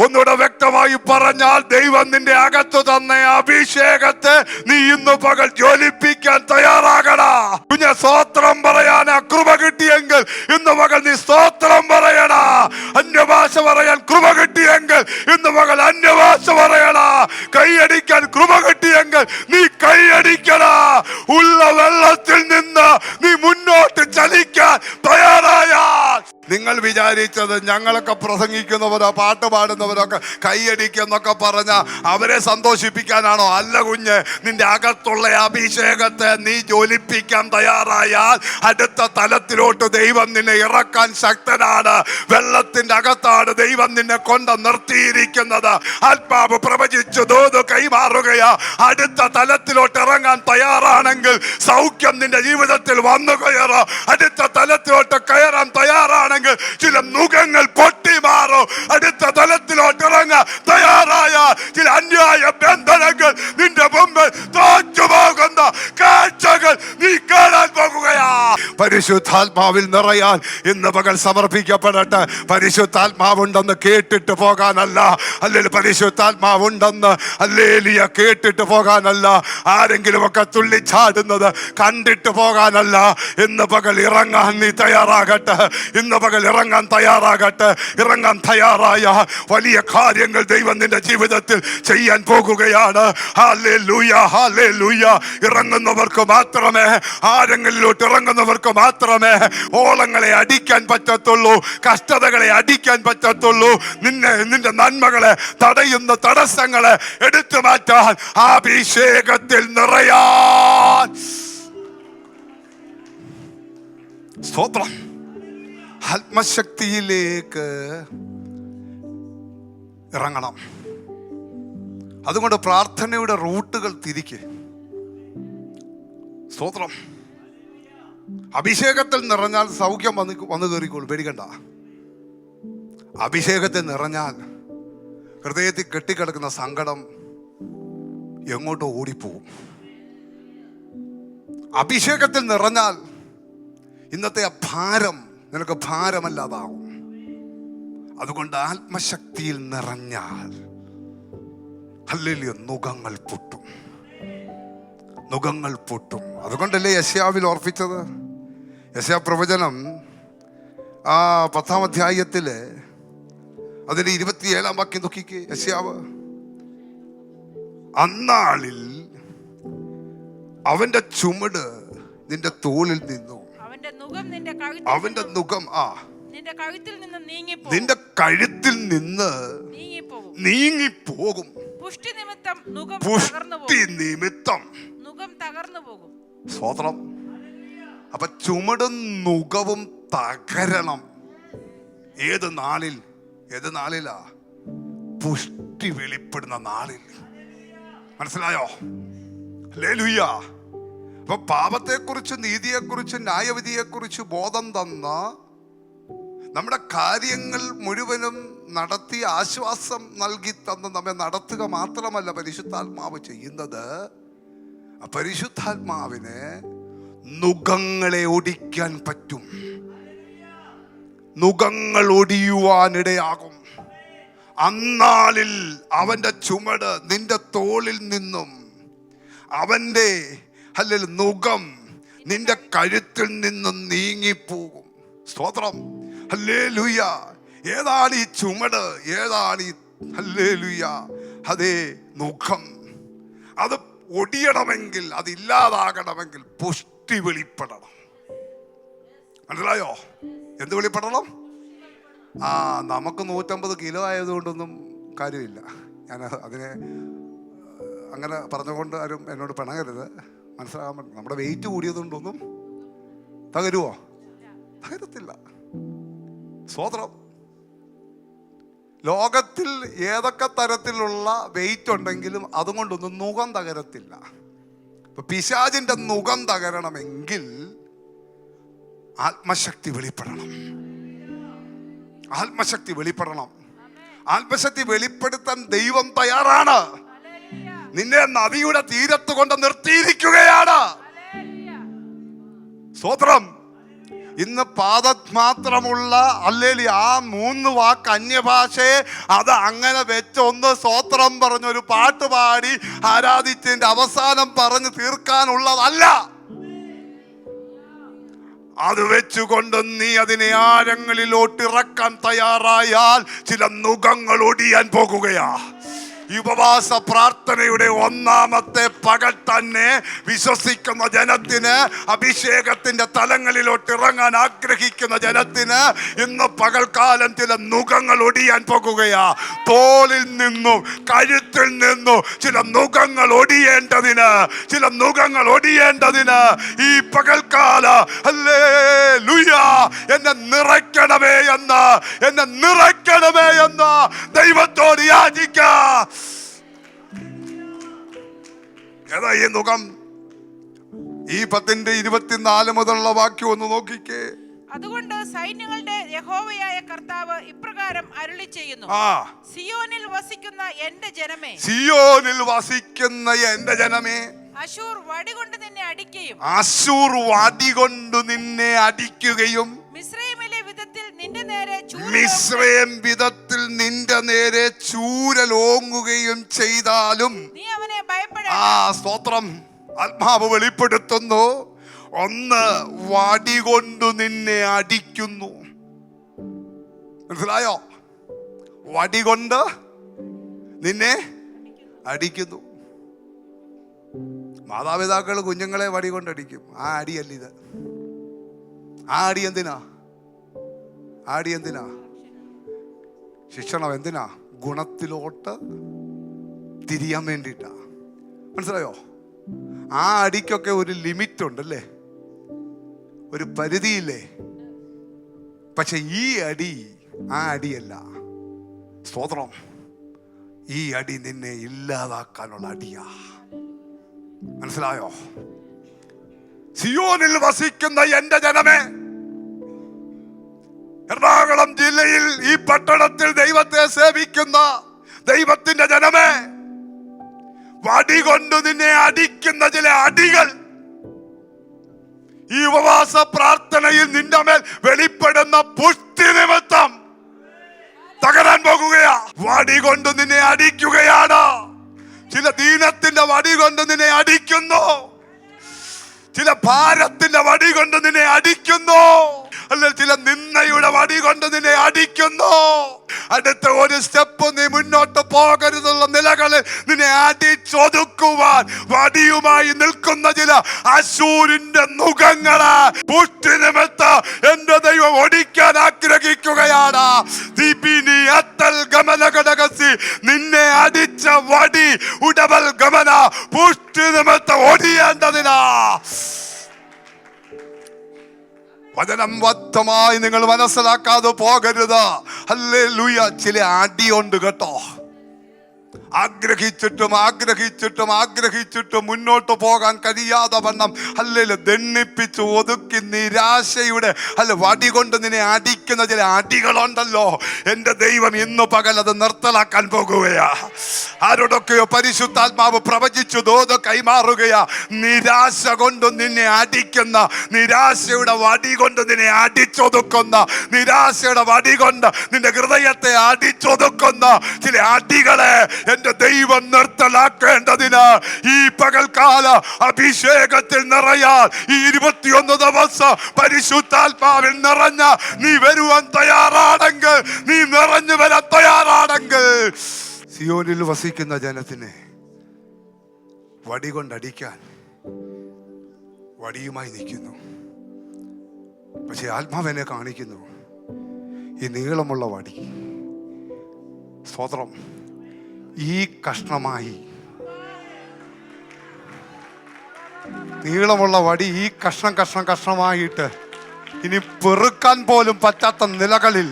Speaker 2: ഒന്നുകൂടെ വ്യക്തമായി പറഞ്ഞാൽ, ദൈവം നിന്റെ അകത്ത് തന്ന അഭിഷേകത്തെ നീ ഇന്ന് പകൽ ജ്വലിപ്പിക്കാൻ തയ്യാറാകണ. കുഞ്ഞ സ്തോത്രം പറയാൻ കൃപ കിട്ടിയെങ്കിൽ ഇന്ന് പകൽ നീ സ്തോത്രം പറയണ. അന്യഭാഷ പറയാൻ കൃപ കിട്ടിയെങ്കിൽ ഇന്ന് പകൽ അന്യഭാഷ പറയണ. കൈയടിക്കാൻ കൃപ കിട്ടിയെങ്കിൽ നീ കൈയടിക്കണ. ഉള്ള വെള്ളത്തിൽ നിന്ന് നീ മുന്നോട്ട് ചലിക്കാൻ തയ്യാറായാൽ, നിങ്ങൾ വിചാരിച്ചത് ഞങ്ങളൊക്കെ പ്രസംഗിക്കുന്നവരോ പാട്ട് പാടുന്നവരൊക്കെ കൈയടിക്കെന്നൊക്കെ പറഞ്ഞ അവരെ സന്തോഷിപ്പിക്കാനാണോ? അല്ല കുഞ്ഞ്, നിന്റെ അകത്തുള്ള അഭിഷേകത്തെ നീ ജ്വലിപ്പിക്കാൻ തയ്യാറായാൽ അടുത്ത തലത്തിലോട്ട് ദൈവം നിന്നെ ഇറക്കാൻ ശക്തനാണ്. വെള്ളത്തിന്റെ അകത്താണ് ദൈവം നിന്നെ കൊണ്ട് നിർത്തിയിരിക്കുന്നത്. ആത്മാവ് പ്രവചിച്ചു ദൂത് കൈമാറുകയാ. അടുത്ത തലത്തിലോട്ട് ഇറങ്ങാൻ തയ്യാറാണെങ്കിൽ സൗഖ്യം നിന്റെ ജീവിതത്തിൽ വന്നു കയറോ. അടുത്ത തലത്തിലോട്ട് കയറാൻ തയ്യാറാണെങ്കിൽ ചില നുഖങ്ങൾ പൊട്ടി മാറും. അടുത്ത തലത്തിലോട്ട് ഇറങ്ങാൻ തയ്യാറായ ചില അന്യായ ബന്ധനങ്ങൾ നിന്റെ മുമ്പിൽ തോറ്റുപോകുന്ന കാഴ്ചകൾ നീ കാണാൻ പോകുകയാ. പരിശുദ്ധാത്മാവിൽ നിറയാൻ ഇന്ന് പകൽ സമർപ്പിക്കപ്പെടട്ടെ. പരിശുദ്ധാത്മാവുണ്ടെന്ന് കേട്ടിട്ട് പോകാനല്ല, അല്ലെങ്കിൽ പരിശുദ്ധാത്മാവുണ്ടെന്ന് ഹല്ലേലൂയ കേട്ടിട്ട് പോകാനല്ല, ആരെങ്കിലും ഒക്കെ തുള്ളിച്ചാടുന്നത് കണ്ടിട്ട് പോകാനല്ല. ഇന്ന് പകൽ ഇറങ്ങാൻ നീ തയ്യാറാകട്ടെ. ഇന്ന് പകൽ ഇറങ്ങാൻ തയ്യാറാകട്ടെ. ഇറങ്ങാൻ തയ്യാറായ വലിയ കാര്യങ്ങൾ ദൈവം നിന്റെ ജീവിതത്തിൽ ചെയ്യാൻ പോകുകയാണ്. Hallelujah, hallelujah. ഇറങ്ങുന്നവർക്ക് മാത്രമേ, ആരെങ്കിലോട്ട് ഇറങ്ങുന്നവർക്ക് മാത്രമേ ഓളങ്ങളെ അടിക്കാൻ പറ്റത്തുള്ളൂ, കഷ്ടതകളെ അടിക്കാൻ പറ്റത്തുള്ളൂ. നിന്റെ നന്മകളെ തടയുന്ന തടസ്സങ്ങളെ എടുത്തു മാറ്റാൻ, അഭിഷേകത്തിൽ നിറയാൻ. സ്തോത്രം. ആത്മശക്തിയിലേക്ക് ഇറങ്ങണം. അതുകൊണ്ട് പ്രാർത്ഥനയുടെ റൂട്ടുകൾ തിരിക്ക്. സ്തോത്രം. അഭിഷേകത്തിൽ നിറഞ്ഞാൽ സൗഖ്യം വന്നു കയറിക്കോളൂ, പേടിക്കണ്ട. അഭിഷേകത്തിൽ നിറഞ്ഞാൽ ഹൃദയത്തിൽ കെട്ടിക്കിടക്കുന്ന സങ്കടം എങ്ങോട്ടോ ഓടിപ്പോവും. അഭിഷേകത്തിൽ നിറഞ്ഞാൽ ഇന്നത്തെ ആ ഭാരം നിനക്ക് ഭാരമല്ലാതാവും. അതുകൊണ്ട് ആത്മശക്തിയിൽ നിറഞ്ഞാൽ ഹല്ലേലൂയ നുഖങ്ങൾ പൊട്ടും, നുഖങ്ങൾ പൊട്ടും. അതുകൊണ്ടല്ലേ യെശയ്യാവിൽ ഓർപ്പിച്ചത്? യെശയ്യാ പ്രവചനം 10-ാം അധ്യായത്തില് അതിന്റെ 27-ാം വാക്യം നോക്കിക്കേ. യെശയ്യാവ്, അന്നാളിൽ അവന്റെ ചുമട് നിന്റെ തോളിൽ നിന്നു, അവന്റെ നുഖം നിന്റെ കഴുത്തിൽ നിന്ന് നീങ്ങിപ്പോകും. പുഷ്ടി നിമിത്തം സ്തോത്രം. അപ്പൊ ചുമടും നുഖവും തകരണം. ഏത് നാളിൽ? ഏത് നാളിലാ? പുഷ്ടി വെളിപ്പെടുന്ന നാളിൽ. മനസ്സിലായോ? ഹല്ലേലൂയ. അപ്പൊ പാപത്തെക്കുറിച്ച്, നീതിയെക്കുറിച്ച്, ന്യായവിധിയെക്കുറിച്ച് ബോധം തന്ന, നമ്മുടെ കാര്യങ്ങൾ മുഴുവനും നടത്തി ആശ്വാസം നൽകി തന്ന് നമ്മെ നടത്തുക മാത്രമല്ല പരിശുദ്ധാത്മാവ് ചെയ്യുന്നത്. പരിശുദ്ധാത്മാവിന് നുഖങ്ങളെ ഒടിക്കാൻ പറ്റും. നുഖങ്ങൾ ഒടിയുവാനിടയാകും. അന്നാളിൽ അവന്റെ ചുമട് നിന്റെ തോളിൽ നിന്നും, അവന്റെ നുഖം നിന്റെ കഴുത്തിൽ നിന്നും നീങ്ങിപ്പോകും. സ്തോത്രം. ഹല്ലേലൂയ. ഏതാണ് ഈ ചുമട്? ഏതാണ് ഈ ഹല്ലേലൂയ? അതേ നുഖം. അത് ഒടിയണമെങ്കിൽ, അതില്ലാതാകണമെങ്കിൽ പുഷ്ടി വെളിപ്പെടണം. മനസ്സിലായോ? എന്ത് വെളിപ്പെടണം? നമുക്ക് 150 കിലോ ആയതുകൊണ്ടൊന്നും കാര്യമില്ല. ഞാൻ അതിനെ അങ്ങനെ പറഞ്ഞുകൊണ്ട് ആരും എന്നോട് പിണങ്ങരുത്. മനസ്സിലാകാൻ പറ്റും. നമ്മുടെ വെയിറ്റ് കൂടിയതുകൊണ്ടൊന്നും തകരുവോ? തകരത്തില്ല. സ്തോത്രം. ലോകത്തിൽ ഏതൊക്കെ തരത്തിലുള്ള വെയിറ്റ് ഉണ്ടെങ്കിലും അതുകൊണ്ടൊന്നും നുഖം തകരത്തില്ല. ഇപ്പൊ പിശാചിന്റെ നുകം തകരണമെങ്കിൽ ആത്മശക്തി വെളിപ്പെടണം. ആത്മശക്തി വെളിപ്പെടണം. ആത്മശക്തി വെളിപ്പെടുത്താൻ ദൈവം തയ്യാറാണ്. നിന്നെ നദിയുടെ തീരത്ത് കൊണ്ട് നിർത്തിയിരിക്കുകയാണ്. സ്തോത്രം. ഇന്ന് പാദമാത്രമുള്ള അല്ലേലി ആ 3 വാക്ക് അന്യഭാഷയെ അത് അങ്ങനെ വെച്ചൊന്ന് സ്തോത്രം പറഞ്ഞൊരു പാട്ട് പാടി ആരാധിച്ചതിന്റെ അവസാനം പറഞ്ഞു തീർക്കാനുള്ളതല്ല. അത് വെച്ചുകൊണ്ട് നീ അതിനെ ആഴങ്ങളിലോട്ട് ഇറക്കാൻ തയ്യാറായാൽ ചില നുകങ്ങൾ ഒടിയാൻ പോകുകയാ. ഈ ഉപവാസ പ്രാർത്ഥനയുടെ 1ാമത്തെ പകൽ തന്നെ വിശ്വസിക്കുന്ന ജനത്തിന്, അഭിഷേകത്തിന്റെ തലങ്ങളിലോട്ട് ഇറങ്ങാൻ ആഗ്രഹിക്കുന്ന ജനത്തിന് ഇന്ന് പകൽക്കാലം ചില നുകങ്ങൾ ഒടിയാൻ പോകുകയാ. തോളിൽ നിന്നും കഴുത്തിൽ നിന്നും ചില നുകങ്ങൾ ഒടിയേണ്ടതിന്, ചില നുകങ്ങൾ ഒടിയേണ്ടതിന് ഈ പകൽക്കാല ഹല്ലേലൂയ എന്നെ നിറയ്ക്കണമേ എന്ന്, എന്നെ നിറയ്ക്കണമേ എന്ന് ദൈവത്തോട് യാചിക്കാം. ഏതാ ഈ നുകം? ഈ 10:24 മുതലുള്ള വാക്യം ഒന്ന് നോക്കിക്കേ.
Speaker 3: അതുകൊണ്ട് സൈന്യങ്ങളുടെ യഹോവയായ കർത്താവ് ഇപ്രകാരം അരുളി ചെയ്യുന്നു, സിയോനിൽ വസിക്കുന്ന എന്റെ ജനമേ,
Speaker 2: സിയോനിൽ വസിക്കുന്ന എന്റെ ജനമേ,
Speaker 3: അശൂർ വടികൊണ്ട് നിന്നെ അടിക്കുകയും,
Speaker 2: അശൂർ വടികൊണ്ട് നിന്നെ അടിക്കുകയും,
Speaker 3: മിസ്രയീമിലെ വിധത്തിൽ നിന്റെ നേരെ
Speaker 2: മിസ്രയീം വിധത്തിൽ നിന്റെ നേരെ ചൂരലോങ്ങുകയും ചെയ്താലും
Speaker 3: നീ അവനെ ഭയപ്പെടേണ്ട.
Speaker 2: സ്തോത്രം. ആത്മാവ് വെളിപ്പെടുത്തുന്നു. ഒന്ന്, വടികൊണ്ട് നിന്നെ അടിക്കുന്നു. മനസ്സിലായോ? വടികൊണ്ട് നിന്നെ അടിക്കുന്നു. മാതാപിതാക്കൾ കുഞ്ഞുങ്ങളെ വടികൊണ്ട് അടിക്കും. ആ അടിയല്ല ഇത്. ആ അടി എന്തിനാ? അടി എന്തിനാ? ശിക്ഷണം എന്തിനാ? ഗുണത്തിലോട്ട് തിരിയാൻ വേണ്ടിയിട്ടാ. മനസ്സിലായോ? ആ അടിക്കൊക്കെ ഒരു ലിമിറ്റ് ഉണ്ടല്ലേ, ഒരു പരിധിയില്ലേ. പക്ഷെ ഈ അടി ആ അടിയല്ല. സ്തോത്രം. ഈ അടി നിന്നെ ഇല്ലാതാക്കാനുള്ള അടിയാ. മനസ്സിലായോ? സിയോനിൽ വസിക്കുന്ന എന്റെ ജനമേ, എറണാകുളം ജില്ലയിൽ ഈ പട്ടണത്തിൽ ദൈവത്തെ സേവിക്കുന്ന ദൈവത്തിന്റെ ജനമേ, വടി കൊണ്ട് നിന്നെ അടിക്കുന്ന ചില അടികൾ ഈ ഉപവാസ പ്രാർത്ഥനയിൽ നിന്റെ മേൽ വെളിപ്പെടുന്ന പുഷ്ടി നിമിത്തം തകരാൻ പോകുകയാ. വടി കൊണ്ട് നിന്നെ അടിക്കുകയാണ്. ചില ദീനത്തിന്റെ വടി കൊണ്ട് നിന്നെ അടിക്കുന്നു. ചില ഭാരത്തിന്റെ വടി കൊണ്ട് നിന്നെ അടിക്കുന്നു. അല്ല, ചില നിന്നയുടെ വടി കൊണ്ട് നിന്നെ അടിക്കുന്നു. അടുത്ത ഒരു സ്റ്റെപ്പ് നീ മുന്നോട്ട് പോകരുതുള്ള നിലകളിൽ നിന്നെ അടിച്ചൊതുക്കുവാൻ വടിയുമായി നിൽക്കുന്ന ചില അശൂരിന്റെ നുകങ്ങള് പുഷ്ടി നിമിത്തം എന്റെ ദൈവം ഒടിക്കാൻ ആഗ്രഹിക്കുകയാണ്. നിന്നെ അടിച്ച വടി ഉടവൽ ഗമന പുഷ്ടി നിമിത്തം ഒടിയേണ്ടതിനാ. വചനം വ്യക്തമായി നിങ്ങൾ മനസ്സിലാക്കാതെ പോകരുത്. ഹല്ലേലൂയ. ചില അടിയുണ്ട് കേട്ടോ. ആഗ്രഹിച്ചിട്ടും ആഗ്രഹിച്ചിട്ടും ആഗ്രഹിച്ചിട്ടും മുന്നോട്ട് പോകാൻ കഴിയാതെ വണ്ണം ഹല്ലേലൂയ ദണ്ണിപ്പിച്ച് ഒതുക്കി നിരാശയുടെ വടി കൊണ്ട് നിന്നെ അടിക്കുന്ന ചില അടികളുണ്ടല്ലോ. എൻ്റെ ദൈവം ഇന്ന് പകൽ അത് നിർത്തലാക്കാൻ പോകുകയാ. ആരോടൊക്കെയോ പരിശുദ്ധാത്മാവ് പ്രവചിച്ചു ദോത കൈമാറുകയാ. നിരാശ കൊണ്ട് നിന്നെ അടിക്കുന്ന, നിരാശയുടെ വടി കൊണ്ട് നിന്നെ അടിച്ചൊതുക്കുന്ന, നിരാശയുടെ വടി കൊണ്ട് നിന്റെ ഹൃദയത്തെ അടിച്ചൊതുക്കുന്ന ചില അടികളെ എന്റെ ദൈവം നിർത്തലാക്കേണ്ടതിന് ഈ പകൽക്കാല അഭിഷേകത്തിൽ നിറയാൻ ഈ 21 ദിവസം പരിശുദ്ധാത്മാവിൽ നിറഞ്ഞ നീ വരുവാൻ തയ്യാറാണെങ്കിൽ, നീ നിറഞ്ഞു വരാൻ തയ്യാറാണെങ്കിൽ, സിയോനിൽ വസിക്കുന്ന ജനത്തിനെ വടി കൊണ്ടടിക്കാൻ വടിയുമായി നിൽക്കുന്നു. പക്ഷെ ആത്മാവിനെ കാണിക്കുന്നു ഈ നീളമുള്ള വടി. സ്തോത്രം. ഈ കഷ്ണമായി നീളമുള്ള വടി ഈ കഷ്ണമായിട്ട് ഇനി പെറുക്കാൻ പോലും പറ്റാത്ത നിലകളിൽ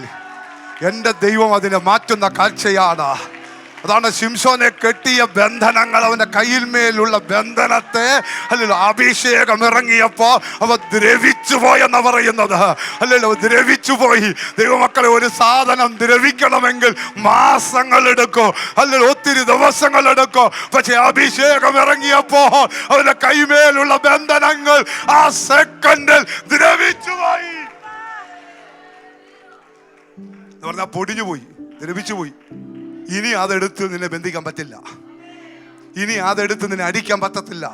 Speaker 2: എൻ്റെ ദൈവം അതിനെ മാറ്റുന്ന കാഴ്ചയാണ്. അതാണ് ശിംശോനെ കെട്ടിയ ബന്ധനങ്ങൾ, അവന്റെ കയ്യിന്മേലുള്ള ബന്ധനത്തെ അല്ലല്ലോ അഭിഷേകം ഇറങ്ങിയപ്പോ അവ ദ്രവിച്ചു പോയെന്ന് പറയുന്നത്. അല്ലല്ലോ ദ്രവിച്ചു പോയി. ദൈവമക്കളെ, ഒരു സാധനം ദ്രവിക്കണമെങ്കിൽ മാസങ്ങൾ എടുക്കും, അല്ലല്ലോ ഒത്തിരി ദിവസങ്ങൾ എടുക്കും. പക്ഷെ അഭിഷേകം ഇറങ്ങിയപ്പോ അവന്റെ കൈമേലുള്ള ബന്ധനങ്ങൾ ആ സെക്കൻഡിൽ ദ്രവിച്ചു പോയി എന്ന് പറഞ്ഞാൽ പൊടിഞ്ഞു പോയി, ദ്രവിച്ചു പോയി. ഇനി അതെടുത്ത് നിന്നെ ബന്ധിക്കാൻ പറ്റില്ല, ഇനി അതെടുത്ത് നിന്നെ അടിക്കാൻ പറ്റത്തില്ല.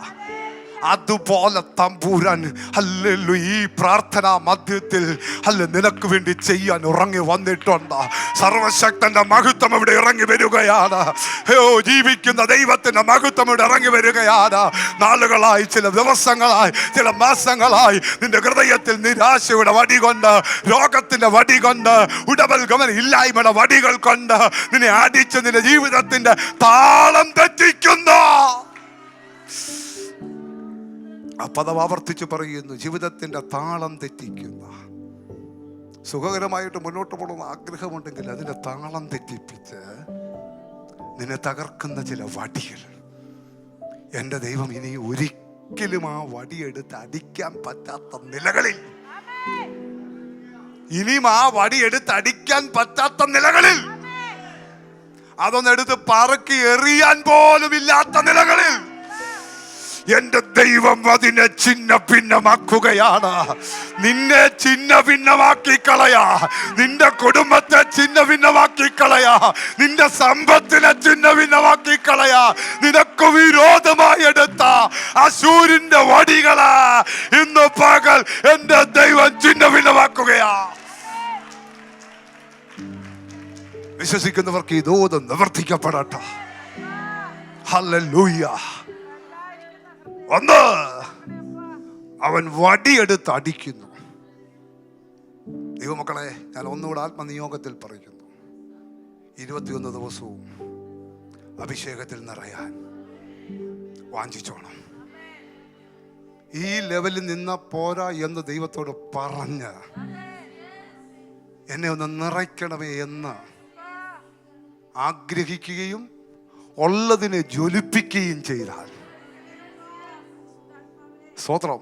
Speaker 2: അതുപോലെ തമ്പുരാൻ ഹല്ലേലൂയ ഈ പ്രാർത്ഥനാ മധ്യത്തിൽ നിനക്ക് വേണ്ടി ചെയ്യാൻ ഇറങ്ങി വന്നിട്ടുണ്ട്. സർവശക്തന്റെ മഹത്വം ഇവിടെ ഇറങ്ങി വരികയാണ്. ജീവിക്കുന്ന ദൈവത്തിന്റെ മഹത്വം ഇവിടെ ഇറങ്ങി വരികയാണ്. നാളുകളായി, ചില ദിവസങ്ങളായി, ചില മാസങ്ങളായി നിന്റെ ഹൃദയത്തിൽ നിരാശയുടെ വടി കൊണ്ട്, രോഗത്തിന്റെ വടി കൊണ്ട്, ഉടവൽ ഗമന ഇല്ലായ്മയുടെ വടികൾ കൊണ്ട് നിന്നെ അടിച്ച് നിന്റെ ജീവിതത്തിന്റെ താളം തെറ്റിക്കുന്നു. ആ പദം ആവർത്തിച്ച് പറയുന്നു, ജീവിതത്തിന്റെ താളം തെറ്റിക്കുന്ന. സുഖകരമായിട്ട് മുന്നോട്ട് പോകണമെന്ന് ആഗ്രഹമുണ്ടെങ്കിൽ അതിന്റെ താളം തെറ്റിപ്പിച്ച് നിന്നെ തകർക്കുന്ന ചില വടികൾ, എൻ്റെ ദൈവം ഇനി ഒരിക്കലും ആ വടിയെടുത്ത് അടിക്കാൻ പറ്റാത്ത നിലകളിൽ, ഇനിയും ആ വടിയെടുത്ത് അടിക്കാൻ പറ്റാത്ത നിലകളിൽ, അതൊന്നെടുത്ത് പറക്കി എറിയാൻ പോലും ഇല്ലാത്ത നിലകളിൽ എന്റെ ദൈവം അതിനെ ചിന്ന ഭിന്നമാക്കുകയാണ്. നിന്നെ ചിന്ന ഭിന്നമാക്കി കളയാ, നിന്റെ കുടുംബത്തെ ചിന്ന ഭിന്നമാക്കി കളയാ, നിന്റെ സമ്പത്തിനെ ചിന്ന ഭിന്നമാക്കി കളയാ. നിനക്ക് വിരോധമായി എടുത്ത അശൂരിന്റെ വടികളാ ഇന്ന് പകൽ എന്റെ ദൈവം ചിന്ന ഭിന്നമാക്കുകയാ. വിശ്വസിക്കുന്നവർക്ക് ഈ ദൂത് നിവർത്തിക്കപ്പെടട്ടെ. ഹല്ലേലൂയ. ഒന്ന്, അവൻ വടിയെടുത്ത് അടിക്കുന്നു. ദൈവമക്കളെ, ഞാൻ ഒന്നുകൂടെ ആത്മനിയോഗത്തിൽ പറയുന്നു, 21 ദിവസവും അഭിഷേകത്തിൽ നിറയാൻ വാഞ്ചിച്ചോണം. ഈ ലെവലിൽ നിന്ന പോരാ എന്ന് ദൈവത്തോട് പറഞ്ഞ് എന്നെ ഒന്ന് നിറയ്ക്കണമേ എന്ന് ആഗ്രഹിക്കുകയും ഉള്ളതിനെ ജ്വലിപ്പിക്കുകയും ചെയ്താൽ സ്തോത്രം.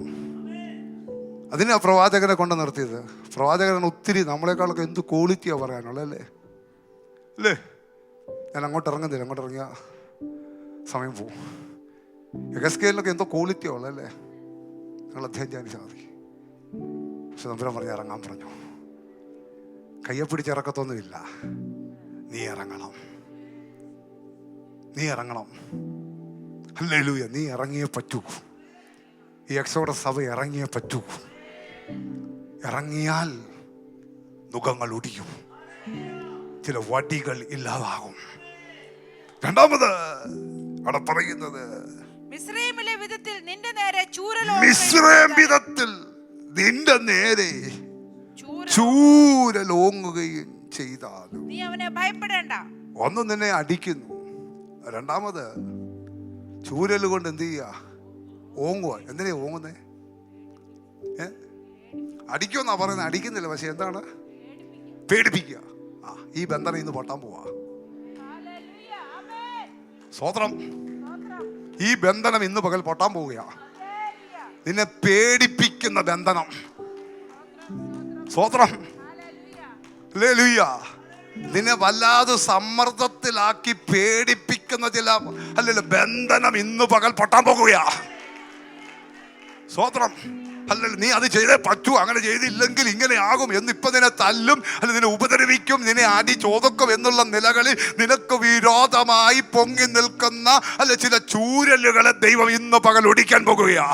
Speaker 2: അതിനാ പ്രവാചകനെ കൊണ്ട് നിർത്തിയത്. പ്രവാചകനാണ് ഒത്തിരി നമ്മളെക്കാളൊക്കെ എന്ത് ക്വാളിറ്റിയാണ് പറയാനുള്ളതല്ലേ അല്ലേ. ഞാൻ അങ്ങോട്ട് ഇറങ്ങുന്നില്ല, അങ്ങോട്ട് ഇറങ്ങിയ സമയം പോവും. എഗസ്കേലിനൊക്കെ എന്തോ ക്വാളിറ്റിയാണ് ഉള്ളതല്ലേ. നിങ്ങൾ അധ്യയനം ചെയ്യാൻ സാധിക്കും. പക്ഷെ നമ്പരം പറഞ്ഞ് ഇറങ്ങാൻ പറഞ്ഞു. കയ്യെ പിടിച്ചിറക്കത്തൊന്നുമില്ല. നീ ഇറങ്ങണം, നീ ഇറങ്ങണം. ഹല്ലേലൂയ. നീ ഇറങ്ങിയേ പറ്റൂ. ഈ എക്സോഡസ് സഭ ഇറങ്ങിയേ പറ്റൂ. ഇറങ്ങിയാൽ നുഖങ്ങൾ ഒടിയും, ചില വടികൾ ഇല്ലാതാകും. രണ്ടാമത് അവിടെ പറയുന്നത്,
Speaker 3: മിസ്രയീമിലെ വിധത്തിൽ നിന്റെ നേരെ
Speaker 2: ചൂരലോങ്ങുകയും ചെയ്താലും
Speaker 3: നീ അവനെ ഭയപ്പെടേണ്ട.
Speaker 2: ഒന്ന്, നിന്നെ അടിക്കുന്നു. രണ്ടാമത്, ചൂരൽ കൊണ്ട് എന്ത് ചെയ്യുക? ഓങ്ങുക. എന്തിനാ ഓങ്ങുന്നേ? അടിക്കുമെന്നാ പറയുന്നത്. അടിക്കുന്നില്ല, പക്ഷെ എന്താണ്? പേടിപ്പിക്കുക. ഈ ബന്ധനം ഇന്ന് പൊട്ടാൻ പോവാ. സ്തോത്രം. ഈ ബന്ധനം ഇന്ന് പകൽ പൊട്ടാൻ പോവുകയാ. നിന്നെ പേടിപ്പിക്കുന്ന ബന്ധനം. സ്തോത്രം. ഹല്ലേലൂയ. നിന്നെ വല്ലാതെ സമ്മർദ്ദത്തിലാക്കി പേടിപ്പിക്കുന്ന ചില അല്ലല്ലോ ബന്ധനം ഇന്ന് പകൽ പൊട്ടാൻ പോകുകയാ. സ്തോത്രം. അല്ലല്ലോ, നീ അത് ചെയ്തേ പറ്റൂ, അങ്ങനെ ചെയ്തില്ലെങ്കിൽ ഇങ്ങനെ ആകും എന്നിപ്പോ നിന്നെ തല്ലും, അല്ല നിന്നെ ഉപദ്രവിക്കും, നിന്നെ അടി ചോദക്കും എന്നുള്ള നിലകളിൽ നിനക്ക് വിരോധമായി പൊങ്ങി നിൽക്കുന്ന അല്ല ചില ചൂരലുകളെ ദൈവം ഇന്ന് പകൽ ഒടിക്കാൻ പോകുകയാ.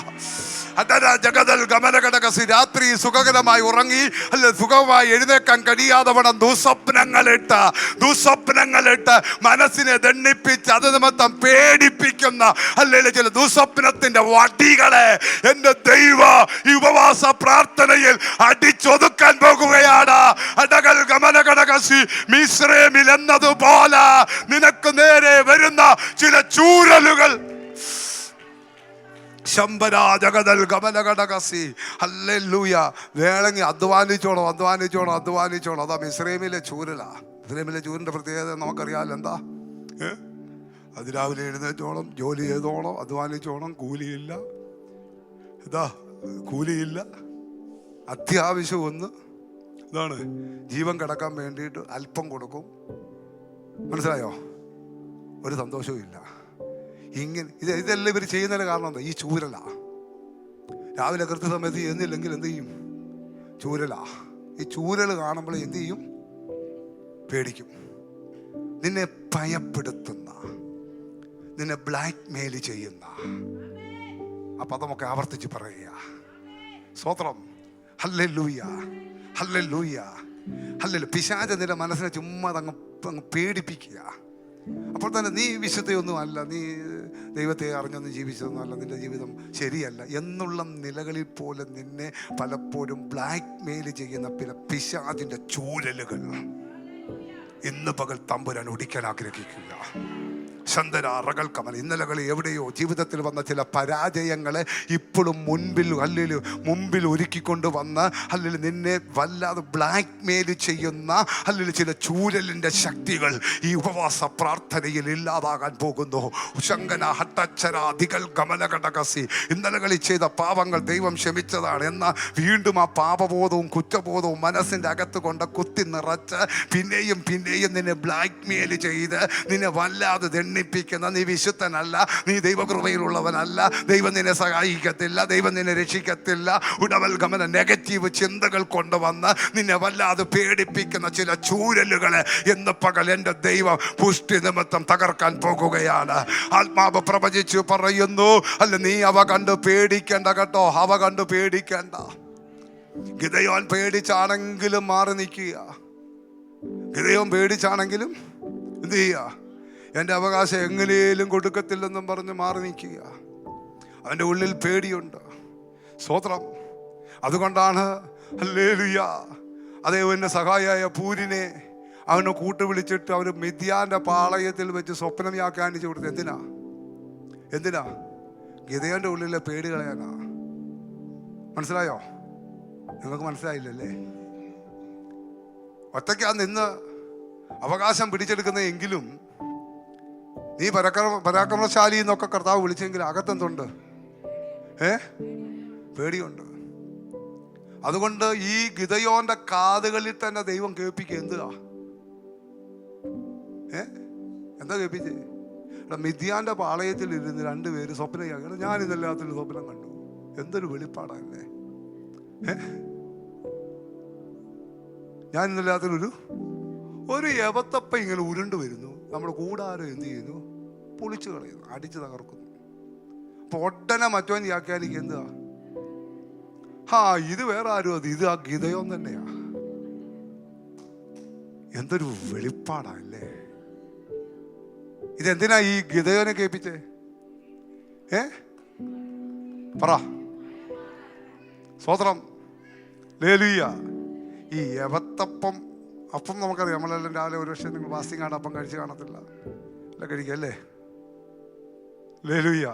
Speaker 2: രാത്രി സുഖകരമായി ഉറങ്ങി അല്ല സുഖമായി എഴുന്നേക്കാൻ കഴിയാതെ വേണം ദുസ്വപ്നങ്ങളിട്ട് മനസ്സിനെ ദണ്ണിപ്പിച്ച് അത് നിമിത്തം പേടിപ്പിക്കുന്ന അല്ലെങ്കിൽ ചില ദുസ്വപ്നത്തിന്റെ വടികളെ എന്റെ ദൈവ ഈ ഉപവാസ പ്രാർത്ഥനയിൽ അടിച്ചൊതുക്കാൻ പോകുകയാണ്. അടകൽ ഗമനകടകസി മിസ്രൈമിൽ എന്നതുപോലെ നിനക്ക് നേരെ വരുന്ന ചില ചൂരലുകൾ വേണമെങ്കിൽ അധ്വാനിച്ചോണം. അതാ മിസ്രൈമിലെ ചൂരലാ. മിസ്രൈമിലെ ചൂരിന്റെ പ്രത്യേകത നമുക്കറിയാമല്ലോ. എന്താ? അതിരാവിലെ എഴുന്നേറ്റോളം, ജോലി ചെയ്തോളം, അധ്വാനിച്ചോളം, കൂലിയില്ല. കൂലിയില്ല. അത്യാവശ്യം ഒന്ന് ഇതാണ്, ജീവൻ കിടക്കാൻ വേണ്ടിയിട്ട് അല്പം കൊടുക്കും. മനസ്സിലായോ? ഒരു സന്തോഷവും ഇല്ല. ഇങ്ങനെ ഇതെല്ലാം ഇവർ ചെയ്യുന്നതിന് കാരണം എന്താ? ഈ ചൂരല. രാവിലെ കൃത്യസമയത്ത് ചെയ്യുന്നില്ലെങ്കിൽ എന്ത് ചെയ്യും? ചൂരല. ഈ ചൂരൽ കാണുമ്പോൾ എന്ത് ചെയ്യും? പേടിക്കും. നിന്നെ ഭയപ്പെടുത്തുന്ന, നിന്നെ ബ്ലാക്ക് മെയിൽ ചെയ്യുന്ന ആ പദമൊക്കെ ആവർത്തിച്ച് പറയുക. സ്തോത്രം. Hallelujah, hallelujah, hallelujah. പിശാച് നിന്റെ മനസ്സിനെ ചുമ്മാ അങ്ങ് പേടിപ്പിക്കുക. അപ്പോൾ തന്നെ നീ വിശുദ്ധയൊന്നും അല്ല, നീ ദൈവത്തെ അറിഞ്ഞൊന്നും ജീവിച്ചതൊന്നും അല്ല, നിന്റെ ജീവിതം ശരിയല്ല എന്നുള്ള നിലകളിൽ പോലെ നിന്നെ പലപ്പോഴും ബ്ലാക്ക് മെയിൽ ചെയ്യുന്ന പിശാചിൻ്റെ ചൂരലുകൾ ഇന്ന് പകൽ തമ്പുരാൻ ഒടിക്കാൻ ആഗ്രഹിക്കുക. ഇന്നലകളിൽ എവിടെയോ ജീവിതത്തിൽ വന്ന ചില പരാജയങ്ങളെ ഇപ്പോഴും മുൻപിൽ ഒരുക്കിക്കൊണ്ട് വന്ന് നിന്നെ വല്ലാതെ ബ്ലാക്ക് മെയിൽ ചെയ്യുന്ന ചില ചൂരലിൻ്റെ ശക്തികൾ ഈ ഉപവാസ പ്രാർത്ഥനയിൽ ഇല്ലാതാകാൻ പോകുന്നു. ഇന്നലകളിൽ ചെയ്ത പാപങ്ങൾ ദൈവം ക്ഷമിച്ചതാണ്. എന്നാൽ വീണ്ടും ആ പാപബോധവും കുറ്റബോധവും മനസ്സിൻ്റെ അകത്ത് കൊണ്ട് കുത്തി നിറച്ച് പിന്നെയും നിന്നെ ബ്ലാക്ക് മെയിൽ ചെയ്ത് നിന്നെ വല്ലാതെ ദണ്ണിപ്പിക്കുന്ന, നീ വിശുദ്ധനല്ല, നീ ദൈവകൃപയിലുള്ളവനല്ല, ദൈവം നിന്നെ സഹായിക്കത്തില്ല, ദൈവം നിന്നെ രക്ഷിക്കത്തില്ല, ഉടവൽഗമന നെഗറ്റീവ് ചിന്തകൾ കൊണ്ടുവന്ന് നിന്നെ വല്ലാതെ പേടിപ്പിക്കുന്ന ചില ചൂരലുകളെ എന്ന് പകൽ എൻ്റെ ദൈവം പുഷ്ടി നിമിത്തം തകർക്കാൻ പോകുകയാണ്. ആത്മാവ് പ്രവചിച്ചു പറയുന്നു, നീ അവ കണ്ട് പേടിക്കേണ്ട കേട്ടോ, അവ കണ്ട് പേടിക്കേണ്ട. ഗിദെയോൻ പേടിച്ചാണെങ്കിലും മാറി നിൽക്കുക. ഗിദെയോൻ പേടിച്ചാണെങ്കിലും എന്ത് ചെയ്യുക? എൻ്റെ അവകാശം എങ്ങനെയും കൊടുക്കത്തില്ലെന്നും പറഞ്ഞ് മാറി നിൽക്കുക. അവൻ്റെ ഉള്ളിൽ പേടിയുണ്ട്. സ്തോത്രം. അതുകൊണ്ടാണ് ഹല്ലേലൂയ അതേവൻ്റെ സഹായിയായ പൂരിനെ അവനെ കൂട്ടുവിളിച്ചിട്ട് അവർ മിദ്യാൻ്റെ പാളയത്തിൽ വെച്ച് സ്വപ്നം വ്യാഖ്യാനിച്ചു കൊടുത്തു. എന്തിനാ? ഗിദെയോൻ്റെ ഉള്ളിലെ പേടി കളയാനാ. മനസ്സിലായോ? നിങ്ങൾക്ക് മനസ്സിലായില്ലല്ലേ? ഒറ്റയ്ക്കാ നിന്ന് അവകാശം പിടിച്ചെടുക്കുന്നതെങ്കിലും നീ പരാക്രമശാലി എന്നൊക്കെ കർത്താവ് വിളിച്ചെങ്കിൽ അകത്തെന്തുണ്ട്? പേടിയുണ്ട്. അതുകൊണ്ട് ഈ ഗിദെയോന്റെ കാതുകളിൽ തന്നെ ദൈവം കേൾപ്പിക്കുക. എന്താ കേൾപ്പിച്ചേ? മിദ്യാന്റെ പാളയത്തിൽ ഇരുന്ന് രണ്ടുപേര് സ്വപ്നം. ഞാൻ ഇതെല്ലാത്തൊരു സ്വപ്നം കണ്ടു. എന്തൊരു വെളിപ്പാടല്ലേ! ഞാൻ ഇന്നല്ലാത്തൊരു യവത്തപ്പ ഇങ്ങനെ ഉരുണ്ട് വരുന്നു. നമ്മുടെ കൂടാരം എന്ത് ചെയ്യുന്നു? പൊളിച്ചു കളയുന്നു, അടിച്ചു തകർക്കുന്നു. അപ്പൊ ഉടനെ മറ്റവൻ വ്യാഖ്യാനിക്കുക എന്തുവാ? ഇത് വേറെ ആരും, ഇത് ആ ഗിദെയോൻ തന്നെയാ. എന്തൊരു വെളിപ്പാടല്ലേ! ഇതെന്തിനാ ഈ ഗിദെയോനെ കേൾപ്പിച്ചേ? പറ. സ്തോത്രം. ഹല്ലേലൂയ. ഈ യവത്തപ്പം അപ്പം നമുക്കറിയാം. നമ്മളെല്ലാം രാവിലെ ഒരു പക്ഷേ നിങ്ങൾ ഫാസ്റ്റിംഗ് ആണ്, അപ്പം കഴിച്ച് കാണത്തില്ല, അല്ല കഴിക്കല്ലേ? ഹല്ലേലൂയ.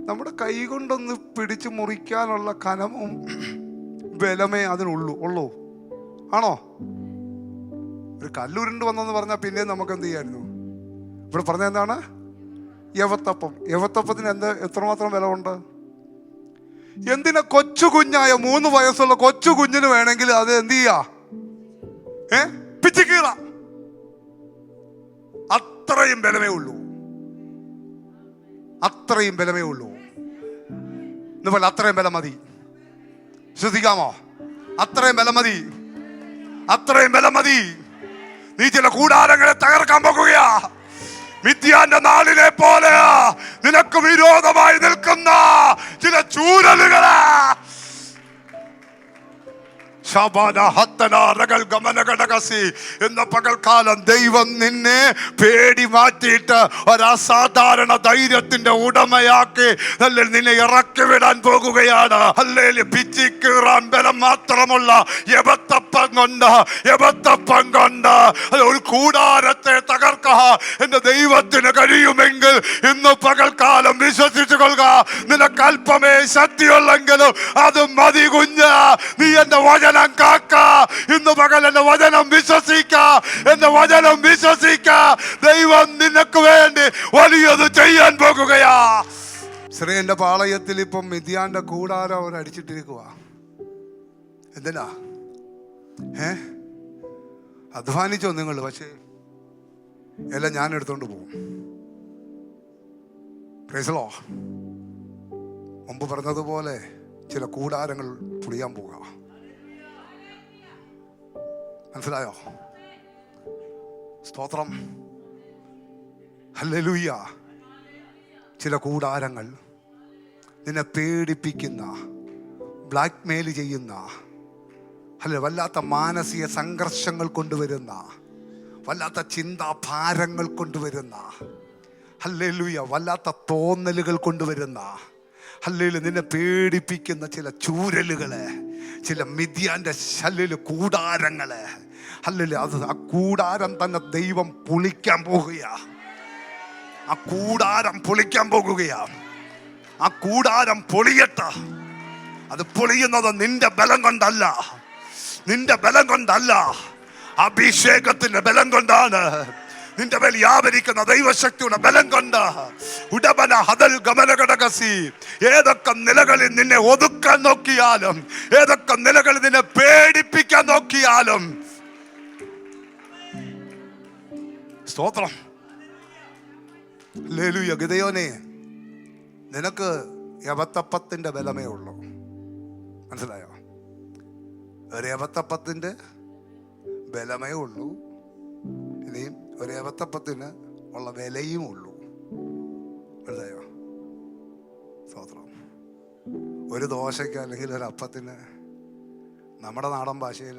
Speaker 2: നമ്മുടെ കൈ കൊണ്ടൊന്ന് പിടിച്ച് മുറിക്കാനുള്ള കനവും ബലമേ അതിനുള്ളൂ. ആണോ? ഒരു കല്ലുരുണ്ട് വന്നെന്ന് പറഞ്ഞാൽ പിന്നെ നമുക്ക് എന്ത് ചെയ്യായിരുന്നു? ഇവിടെ പറഞ്ഞ എന്താണ്? യവത്തപ്പം. യവത്തപ്പത്തിന് എത്രമാത്രം ബലമുണ്ട്? എന്തിനാ? കൊച്ചു കുഞ്ഞായ 3 വയസ്സുള്ള കൊച്ചു കുഞ്ഞിന് വേണമെങ്കിൽ അത് എന്ത് ചെയ്യാ? പിച്ചിക്കീറ. അത്രയും ബലമേ ഉള്ളൂ. അത്രയും ബലമേ ഉള്ളൂ. ഇന്നുപോലെ അത്രയും ബലം മതി. ശ്രദ്ധിക്കാമോ? അത്രയും ബലം മതി. അത്രയും ബലം മതി. നീ ചില കൂടാരങ്ങളെ തകർക്കാൻ പോകുകയാ. മിദ്യാന്റെ നാളിനെ പോലെ നിനക്ക് വിരോധമായി നിൽക്കുന്ന ചില ചൂരലുകളാ. എന്ന പകൽക്കാലം ദൈവം നിന്നെ പേടി മാറ്റിയിട്ട് ഒരസാധാരണ ധൈര്യത്തിന്റെ ഉടമയാക്കി നിന്നെ ഇറക്കി വിടാൻ പോകുകയാണ്. അല്ലേലും പിച്ചിക്കീറാൻ ബലം മാത്രമുള്ള യവത്തപ്പം കൊണ്ട് ഒരു കൂടാരത്തെ തകർക്കുക എന്റെ ദൈവത്തിന് കഴിയുമെങ്കിൽ ഇന്ന് പകൽക്കാലം വിശ്വസിച്ചു കൊള്ളുക. നിനക്ക് അല്പമേ ശക്തിയുള്ളെങ്കിലും അത് മതി കുഞ്ഞ്. നീ എന്റെ വചന വചനം കാക്ക. ഇന്ന് പകൽ എന്റെ വചനം വിശ്വസിക്ക, എന്റെ വചനം വിശ്വസിക്ക. ദൈവം നിനക്ക് വേണ്ടി വലിയത് ചെയ്യാൻ പോകുകയാ. ഇസ്രായേലിന്റെ പാളയത്തിൽ ഇപ്പം മിദ്യാന്റെ കൂടാരം അവർ അടിച്ചിട്ടിരിക്കുക. എന്തിനാ? അധ്വാനിച്ചോ നിങ്ങൾ? പക്ഷേ എല്ലാം ഞാൻ എടുത്തോണ്ട് പോകും. Praise the Lord. മുമ്പ് പറഞ്ഞതുപോലെ ചില കൂടാരങ്ങൾ പൊളിയാൻ പോകുക. മനസ്സിലായോ? സ്തോത്രം. ഹല്ലേലൂയ. ചില കൂടാരങ്ങൾ നിന്നെ പേടിപ്പിക്കുന്ന, ബ്ലാക്ക് മെയിൽ ചെയ്യുന്ന, അല്ലെ വല്ലാത്ത മാനസിക സംഘർഷങ്ങൾ കൊണ്ടുവരുന്ന, വല്ലാത്ത ചിന്താഭാരങ്ങൾ കൊണ്ടുവരുന്ന, ഹല്ലേലൂയ, വല്ലാത്ത തോന്നലുകൾ കൊണ്ടുവരുന്ന, ഹല്ലേലൂയ, നിന്നെ പേടിപ്പിക്കുന്ന ചില ചൂരലുകള്, ചില മിദ്യാന്റെ ശല്യ കൂടാരങ്ങള്, ഹല്ലേലൂയ, അത് ആ കൂടാരം തന്നെ ദൈവം പൊളിക്കാൻ പോകുകയാ. ആ കൂടാരം പൊളിക്കാൻ പോകുകയാ. ആ കൂടാരം പൊളിയട്ട. അത് പൊളിയുന്നത് നിന്റെ ബലം കൊണ്ടല്ല, നിന്റെ ബലം കൊണ്ടല്ല, അഭിഷേകത്തിന്റെ ബലം കൊണ്ടാണ്. നിന്റെ മേൽ വ്യാപരിക്കുന്ന ദൈവശക്തിയുടെ ബലം കൊണ്ട്. ഉടമന ഹദൽ ഗമനഘടകസി. ഏതൊക്കെ നിലകളിൽ നിന്നെ ഒതുക്കാൻ നോക്കിയാലും, ഏതൊക്കെ നിലകളിൽ നിന്നെ പേടിപ്പിക്കാൻ നോക്കിയാലും, സ്തോത്രം. ഹല്ലേലൂയ. ഗിദെയോനേ, നിനക്ക് യവത്തപ്പത്തിന്റെ ബലമേ ഉള്ളൂ. മനസ്സിലായോ? ഒരു യവത്തപ്പത്തിന്റെ ബലമേ ഉള്ളൂ. ഇനിയും ഒരു യവത്തപ്പത്തിന് ഉള്ള വിലയും ഉള്ളൂ. മനസ്സിലായോ? സ്തോത്രം. ഒരു ദോശയ്ക്ക് അല്ലെങ്കിൽ ഒരു അപ്പത്തിന് നമ്മുടെ നാടൻ ഭാഷയിൽ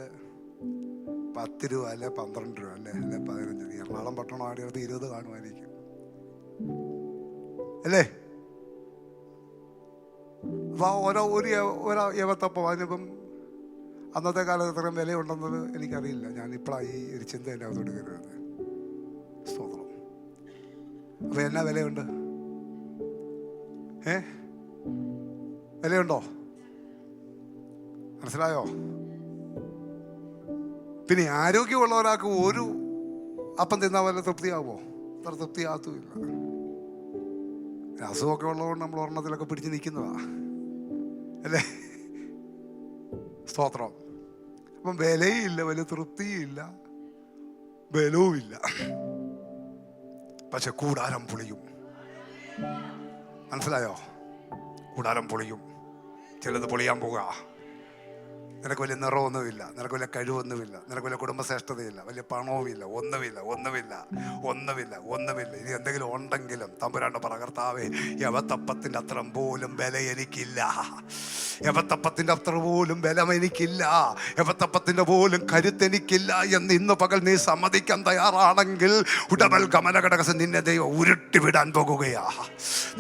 Speaker 2: 10 രൂപ അല്ലെ 12 രൂപ അല്ലേ, അല്ലെ 15. എറണാകുളം പട്ടണം ആടിയത് 20 കാണുമായിരിക്കും അല്ലേ? അപ്പൊ ഒരു യവത്തപ്പം അതിനിപ്പം അന്നത്തെ കാലത്ത് ഇത്രയും വിലയുണ്ടെന്നത് എനിക്കറിയില്ല. ഞാൻ ഇപ്പോഴാണ് ഈ ഒരു ചിന്ത എൻ്റെ അകത്തോട്ട് കയറുന്നത്. സ്തോത്രം. അപ്പൊ എന്നാ വിലയുണ്ട്? വിലയുണ്ടോ? മനസ്സിലായോ? പിന്നെ ആരോഗ്യമുള്ള ഒരാൾക്ക് ഒരു അപ്പം തിന്നാൽ വല്ല തൃപ്തിയാവുമോ? അത്ര തൃപ്തിയാകത്തുമില്ല. അസുഖമൊക്കെ ഉള്ളതുകൊണ്ട് നമ്മൾ ഒരെണ്ണത്തിലൊക്കെ പിടിച്ച് നിൽക്കുന്നതാ അല്ലേ? സ്തോത്രം. അപ്പം വിലയില്ല, വലിയ തൃപ്തിയില്ല, ബലവുമില്ല. പക്ഷെ കൂടാരം പൊളിയും. മനസ്സിലായോ? കൂടാരം പൊളിയും. ചിലത് പൊളിയാൻ പോകുക. നിനക്ക് വലിയ നിറമൊന്നുമില്ല, നിനക്ക് വലിയ കഴിവൊന്നുമില്ല, നിനക്ക് വലിയ കുടുംബശ്രേഷ്ഠതയില്ല, വലിയ പണവുമില്ല, ഒന്നുമില്ല. ഇനി എന്തെങ്കിലും ഉണ്ടെങ്കിലും തമ്പുരാന്റെ പറ, കർത്താവേ, യവത്തപ്പത്തിന്റെ അത്ര പോലും വില എനിക്കില്ല, യവത്തപ്പത്തിന്റെ അത്ര പോലും ബലം എനിക്കില്ല, യവത്തപ്പത്തിന്റെ പോലും കരുത്തെനിക്കില്ല എന്ന് ഇന്ന് പകൽ നീ സമ്മതിക്കാൻ തയ്യാറാണെങ്കിൽ ഉടമൽ ഗമനഘടകസം നിന്നെ ദൈവം ഉരുട്ടിവിടാൻ പോകുകയാ.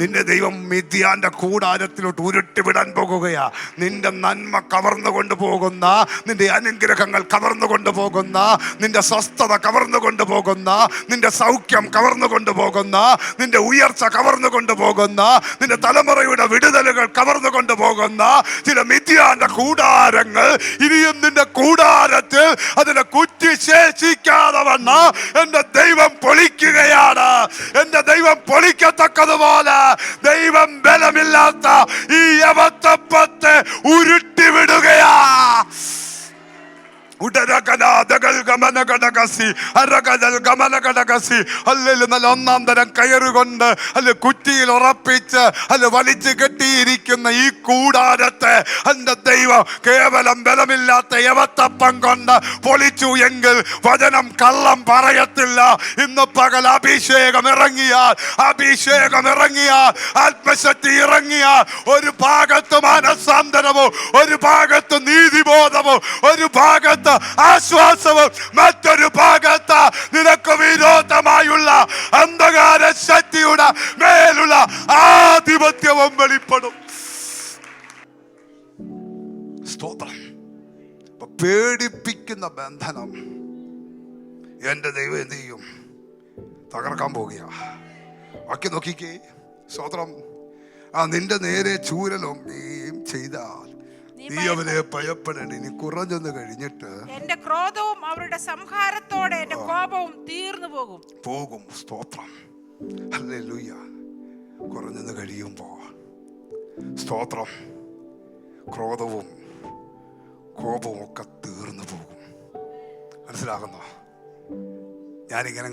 Speaker 2: നിന്നെ ദൈവം മിദ്യാന്റെ കൂടാരത്തിലോട്ട് ഉരുട്ടിവിടാൻ പോകുകയാ. നിന്റെ നന്മ കവർന്നു കൊണ്ടുപോകുന്ന, നിന്റെ അനുഗ്രഹങ്ങൾ കവർന്നു കൊണ്ടുപോകുന്ന, നിന്റെ സ്വസ്ഥത കവർന്നു കൊണ്ടുപോകുന്ന, നിന്റെ സൗഖ്യം കവർന്നു കൊണ്ടുപോകുന്ന, നിന്റെ ഉയർച്ച കവർന്നു കൊണ്ടുപോകുന്ന, നിന്റെ തലമുറയുടെ വിടുതലുകൾ കവർന്നു കൊണ്ടുപോകുന്ന ചില മിദ്യാന്റെ കൂടാരങ്ങൾ ഇനിയും നിന്റെ കൂടാരത്തിൽ അതിനെ കുറ്റി ശേഷിക്കാതെ വണ്ണം എന്റെ ദൈവം പൊളിക്കുകയാണ്. എന്റെ ദൈവം പൊളിക്കത്തക്കതുപോലെ ദൈവം ബലമില്ലാത്ത ഈ യവത്തപ്പത്തെ ഉരുട്ടിവിടുകയാ. നല്ല ഒന്നാം തരം കയറുകൊണ്ട് അല്ലെ കുറ്റിയിൽ ഉറപ്പിച്ച് അല്ലെ വലിച്ചു കെട്ടിയിരിക്കുന്ന ഈ കൂടാരത്തെ എന്റെ ദൈവം കേവലം ബലമില്ലാത്ത യവത്തപ്പം കൊണ്ട് പൊളിച്ചു എങ്കിൽ വചനം കള്ളം പറയത്തില്ല. ഇന്ന് പകൽ അഭിഷേകം ഇറങ്ങിയാൽ ആത്മശക്തി ഇറങ്ങിയാൽ ഒരു ഭാഗത്ത് മാനസാന്തരമോ, ഒരു ഭാഗത്ത് നീതിബോധമോ, ഒരു ഭാഗത്ത് ആശ്വാസവും, മറ്റൊരു ഭാഗത്ത് നിനക്ക് വിരോധമായുള്ള അന്ധകാര ശക്തിയുടെ മേലുള്ള ആധിപത്യവും വെളിപ്പെടും. സ്തോത്രം. പേടിപ്പിക്കുന്ന ബന്ധനം എന്റെ ദൈവം എന്ത് ചെയ്യും? തകർക്കാൻ പോകുക. ബാക്കി നോക്കിക്കേ. സ്തോത്രം. നിന്റെ നേരെ ചൂരലൊങ്ങുകയും ചെയ്താൽ നീ അവരെ ഭയപ്പെടേണ്ട. ഇനി കുറഞ്ഞൊന്ന് കഴിഞ്ഞിട്ട്
Speaker 3: എന്റെ ക്രോധവും അവരുടെ സംഹാരത്തോടെ എന്റെ കോപവും തീർന്നു പോകും.
Speaker 2: സ്തോത്രം. ഹല്ലേലൂയ. കുറഞ്ഞൊന്ന് കഴിയുമ്പോ സ്തോത്രം, ക്രോധവും കോപവും ഒക്കെ തീർന്നു പോകും. മനസ്സിലാകുന്നോ? ഞാനിങ്ങനെ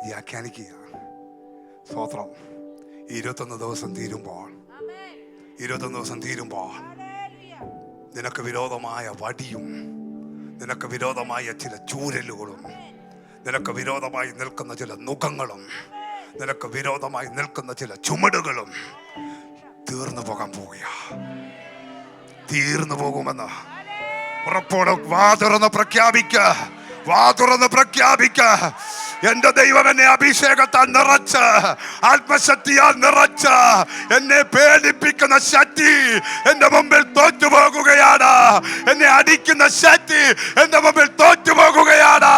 Speaker 2: വ്യാഖ്യാനിക്കുക. സ്തോത്രം. 21 ദിവസം തീരുമ്പോൾ നിനക്ക് വിരോധമായ വടിയും, നിനക്ക് വിരോധമായ ചില ചൂരലുകളും, നിനക്ക് വിരോധമായി നിൽക്കുന്ന ചില നുഖങ്ങളും, നിനക്ക് വിരോധമായി നിൽക്കുന്ന ചില ചുമടുകളും തീർന്നു പോകാൻ പോവുകയാ. തീർന്നു പോകുമെന്ന് ഉറപ്പോടെ വാ തുറന്ന് പ്രഖ്യാപിക്ക. എന്റെ ദൈവം എന്നെ അഭിഷേകത്താൽ നിറച്ച്, ആത്മശക്തിയാൽ നിറച്ച്, എന്നെ പേടിപ്പിക്കുന്ന ശക്തി എന്റെ മുമ്പിൽ തോറ്റുപോകുകയാണ്. എന്നെ അടിക്കുന്ന ശക്തി എന്റെ മുമ്പിൽ തോറ്റുപോകുകയാണ്.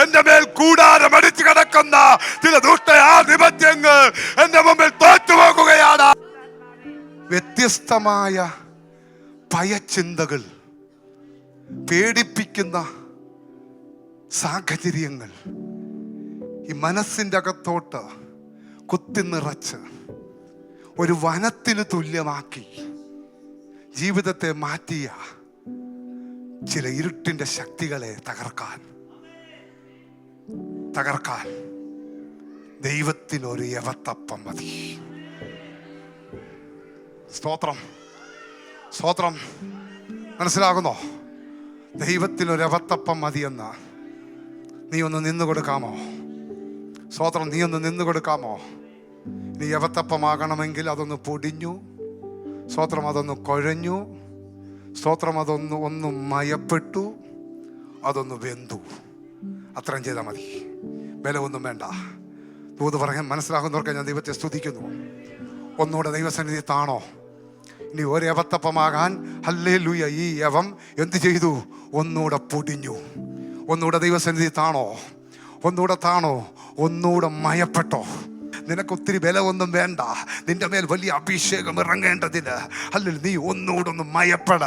Speaker 2: എന്റെ മേൽ കൂടാരം അടിച്ചു കിടക്കുന്ന ചില ദുഷ്ടയാധിപത്യങ്ങൾ എന്റെ മുമ്പിൽ തോറ്റുപോകുകയാണ്. വ്യത്യസ്തമായ ഭയചിന്തകൾ, പേടിപ്പിക്കുന്ന സാഹചര്യങ്ങൾ ഈ മനസ്സിൻ്റെ അകത്തോട്ട് കുത്തി നിറച്ച് ഒരു വനത്തിന് തുല്യമാക്കി ജീവിതത്തെ മാറ്റിയ ചില ഇരുട്ടിൻ്റെ ശക്തികളെ തകർക്കാൻ ദൈവത്തിനൊരു യവത്തപ്പം മതി. സ്തോത്രം. മനസ്സിലാകുന്നോ? ദൈവത്തിനൊരു യവത്തപ്പം മതിയെന്ന് നീ ഒന്ന് നിന്ന് കൊടുക്കാമോ? സ്തോത്രം. നീ ഒന്ന് നിന്ന് കൊടുക്കാമോ? നീ യവത്തപ്പമാകണമെങ്കിൽ അതൊന്ന് പൊടിഞ്ഞു, സ്തോത്രം, അതൊന്ന് കുഴഞ്ഞു, സ്തോത്രം, ഒന്ന് മയപ്പെട്ടു, അതൊന്ന് വെന്തു. അത്രയും ചെയ്താൽ മതി. ബലമൊന്നും വേണ്ട. ദൂത് പറയാൻ മനസ്സിലാകുന്നവർക്ക് ഞാൻ ദൈവത്തെ സ്തുതിക്കുന്നു. ഒന്നുകൂടെ ദൈവസന്നിധി താണോ? ഇനി ഒരു യവത്തപ്പമാകാൻ ഹല്ലേലൂയ ഈ യവം എന്ത് ചെയ്തു? ഒന്നുകൂടെ പൊടിഞ്ഞു. ഒന്നുകൂടെ ദൈവസന്നിധി താണോ? ഒന്നുകൂടെ മയപ്പെട്ടോ? നിനക്ക് ഒത്തിരി ബലമൊന്നും വേണ്ട. നിന്റെ മേൽ വലിയ അഭിഷേകം ഇറങ്ങേണ്ടതിന് അല്ലെങ്കിൽ നീ ഒന്നുകൂടൊന്ന് മയപ്പെട,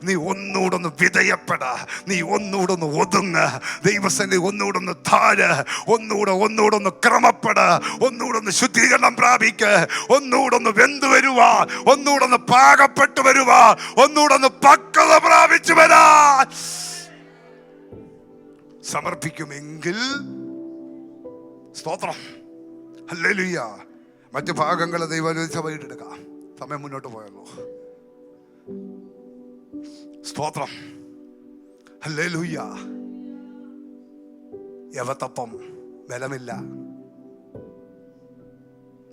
Speaker 2: നീ ഒന്നുകൂടൊന്ന് വിധയപ്പെട, നീ ഒന്നുകൂടൊന്ന് ഒതുങ്ങ്. ദൈവസന്നിധി ഒന്നുകൂടൊന്ന് താര്, ഒന്നുകൂടൊന്ന് ക്രമപ്പെട, ഒന്നുകൂടൊന്ന് ശുദ്ധീകരണം പ്രാപിക്ക്, ഒന്നുകൂടൊന്ന് വെന്തു വരുവാ, ഒന്നുകൂടൊന്ന് പാകപ്പെട്ടു വരുവാ, ഒന്നുകൂടൊന്ന് പക്വത പ്രാപിച്ചു വരാൻ സമർപ്പിക്കുമെങ്കിൽ സ്തോത്രം. ഹല്ലേലൂയ. മറ്റു ഭാഗങ്ങൾ ദൈവാലോചിച്ച വൈകിട്ടെടുക്കാം. സമയം മുന്നോട്ട് പോയല്ലോ. സ്തോത്രം. ഹല്ലേലൂയ. യവത്തപ്പം ബലമില്ല,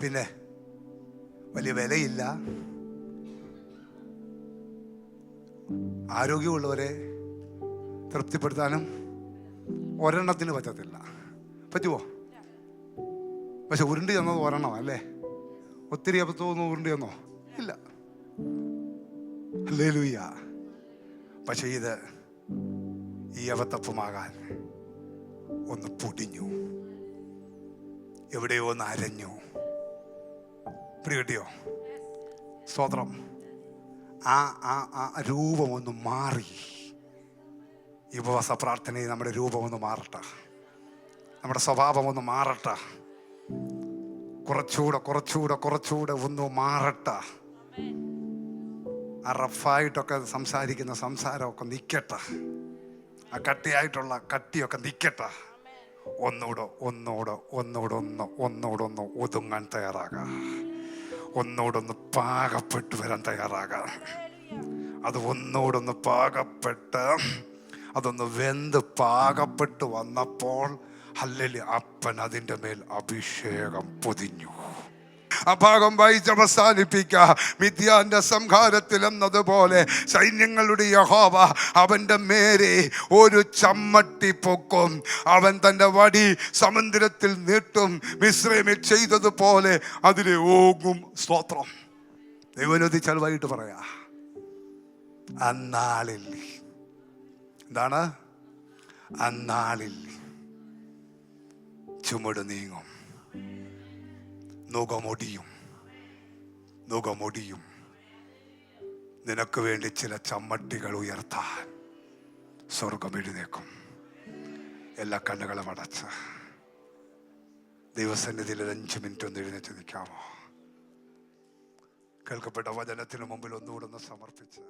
Speaker 2: പിന്നെ വലിയ വിലയില്ല. ആരോഗ്യമുള്ളവരെ തൃപ്തിപ്പെടുത്താനും ഒരെണ്ണത്തിന് പറ്റത്തില്ല. പറ്റുമോ? പക്ഷെ ഉരുണ്ടി ചെന്നത് ഒരെണ്ണം അല്ലേ? ഒത്തിരി അബദ്ധമൊന്നും ഉരുണ്ടി ചെന്നോ? ഇല്ല. ഹല്ലേലൂയ. പക്ഷെ ഈ യവത്തപ്പമാകാൻ ഒന്ന് പൊടിഞ്ഞു, എവിടെയോ ഒന്ന് അരഞ്ഞു. പിടികിട്ടിയോ? സ്തോത്രം. ആ രൂപം ഒന്ന് മാറി. ഈ ഉപവാസ പ്രാർത്ഥനയിൽ നമ്മുടെ രൂപമൊന്ന് മാറട്ടെ, നമ്മുടെ സ്വഭാവം ഒന്ന് മാറട്ടെ, കുറച്ചുകൂടെ ഒന്ന് മാറട്ടെ. ആ റഫായിട്ടൊക്കെ സംസാരിക്കുന്ന സംസാരമൊക്കെ നിൽക്കട്ടെ, ആ കട്ടിയായിട്ടുള്ള കട്ടിയൊക്കെ നിൽക്കട്ടെ. ഒന്നുകൂടൊന്ന് ഒതുങ്ങാൻ തയ്യാറാകാം, ഒന്നുകൂടൊന്ന് പാകപ്പെട്ടു വരാൻ തയ്യാറാകാം. അത് ഒന്നുകൂടൊന്ന് പാകപ്പെട്ട് അതൊന്ന് വെന്ത് പാകപ്പെട്ടു വന്നപ്പോൾ ഹല്ലേലൂയ, അപ്പൻ അതിൻ്റെ മേൽ അഭിഷേകം പൊതിഞ്ഞു. ആ ഭാഗം വായിച്ച് അവസാനിപ്പിക്കുക. മിദ്യാന്റെ സംഹാരത്തിൽ എന്നതുപോലെ സൈന്യങ്ങളുടെ യഹോവ അവന്റെ മേരെ ഒരു ചമ്മട്ടി പൊക്കും, അവൻ തൻ്റെ വടി സമുദ്രത്തിൽ നീട്ടും, മിസ്രൈമിൽ ചെയ്തതുപോലെ അതിനെ ഓങ്ങും. സ്തോത്രം. ദൈവനുദിച്ചാൽ വൈകിട്ട് പറയാ, അന്നാളിൽ എന്താണ്? അന്നാളിൽ ചുമട് നീങ്ങും, നുകമൊടിയും,
Speaker 1: നിനക്ക് വേണ്ടി ചില ചമ്മട്ടികൾ ഉയർത്താൻ സ്വർഗം എഴുന്നേക്കും. എല്ലാ കണ്ണുകളും അടച്ച് ദൈവസന്നിധിയിൽ 5 മിനിറ്റ് ഒന്ന് എഴുന്നേറ്റ് നിൽക്കാമോ? കേൾക്കപ്പെട്ട വചനത്തിന് മുമ്പിൽ ഒന്നുകൂടെ ഒന്ന് സമർപ്പിച്ച്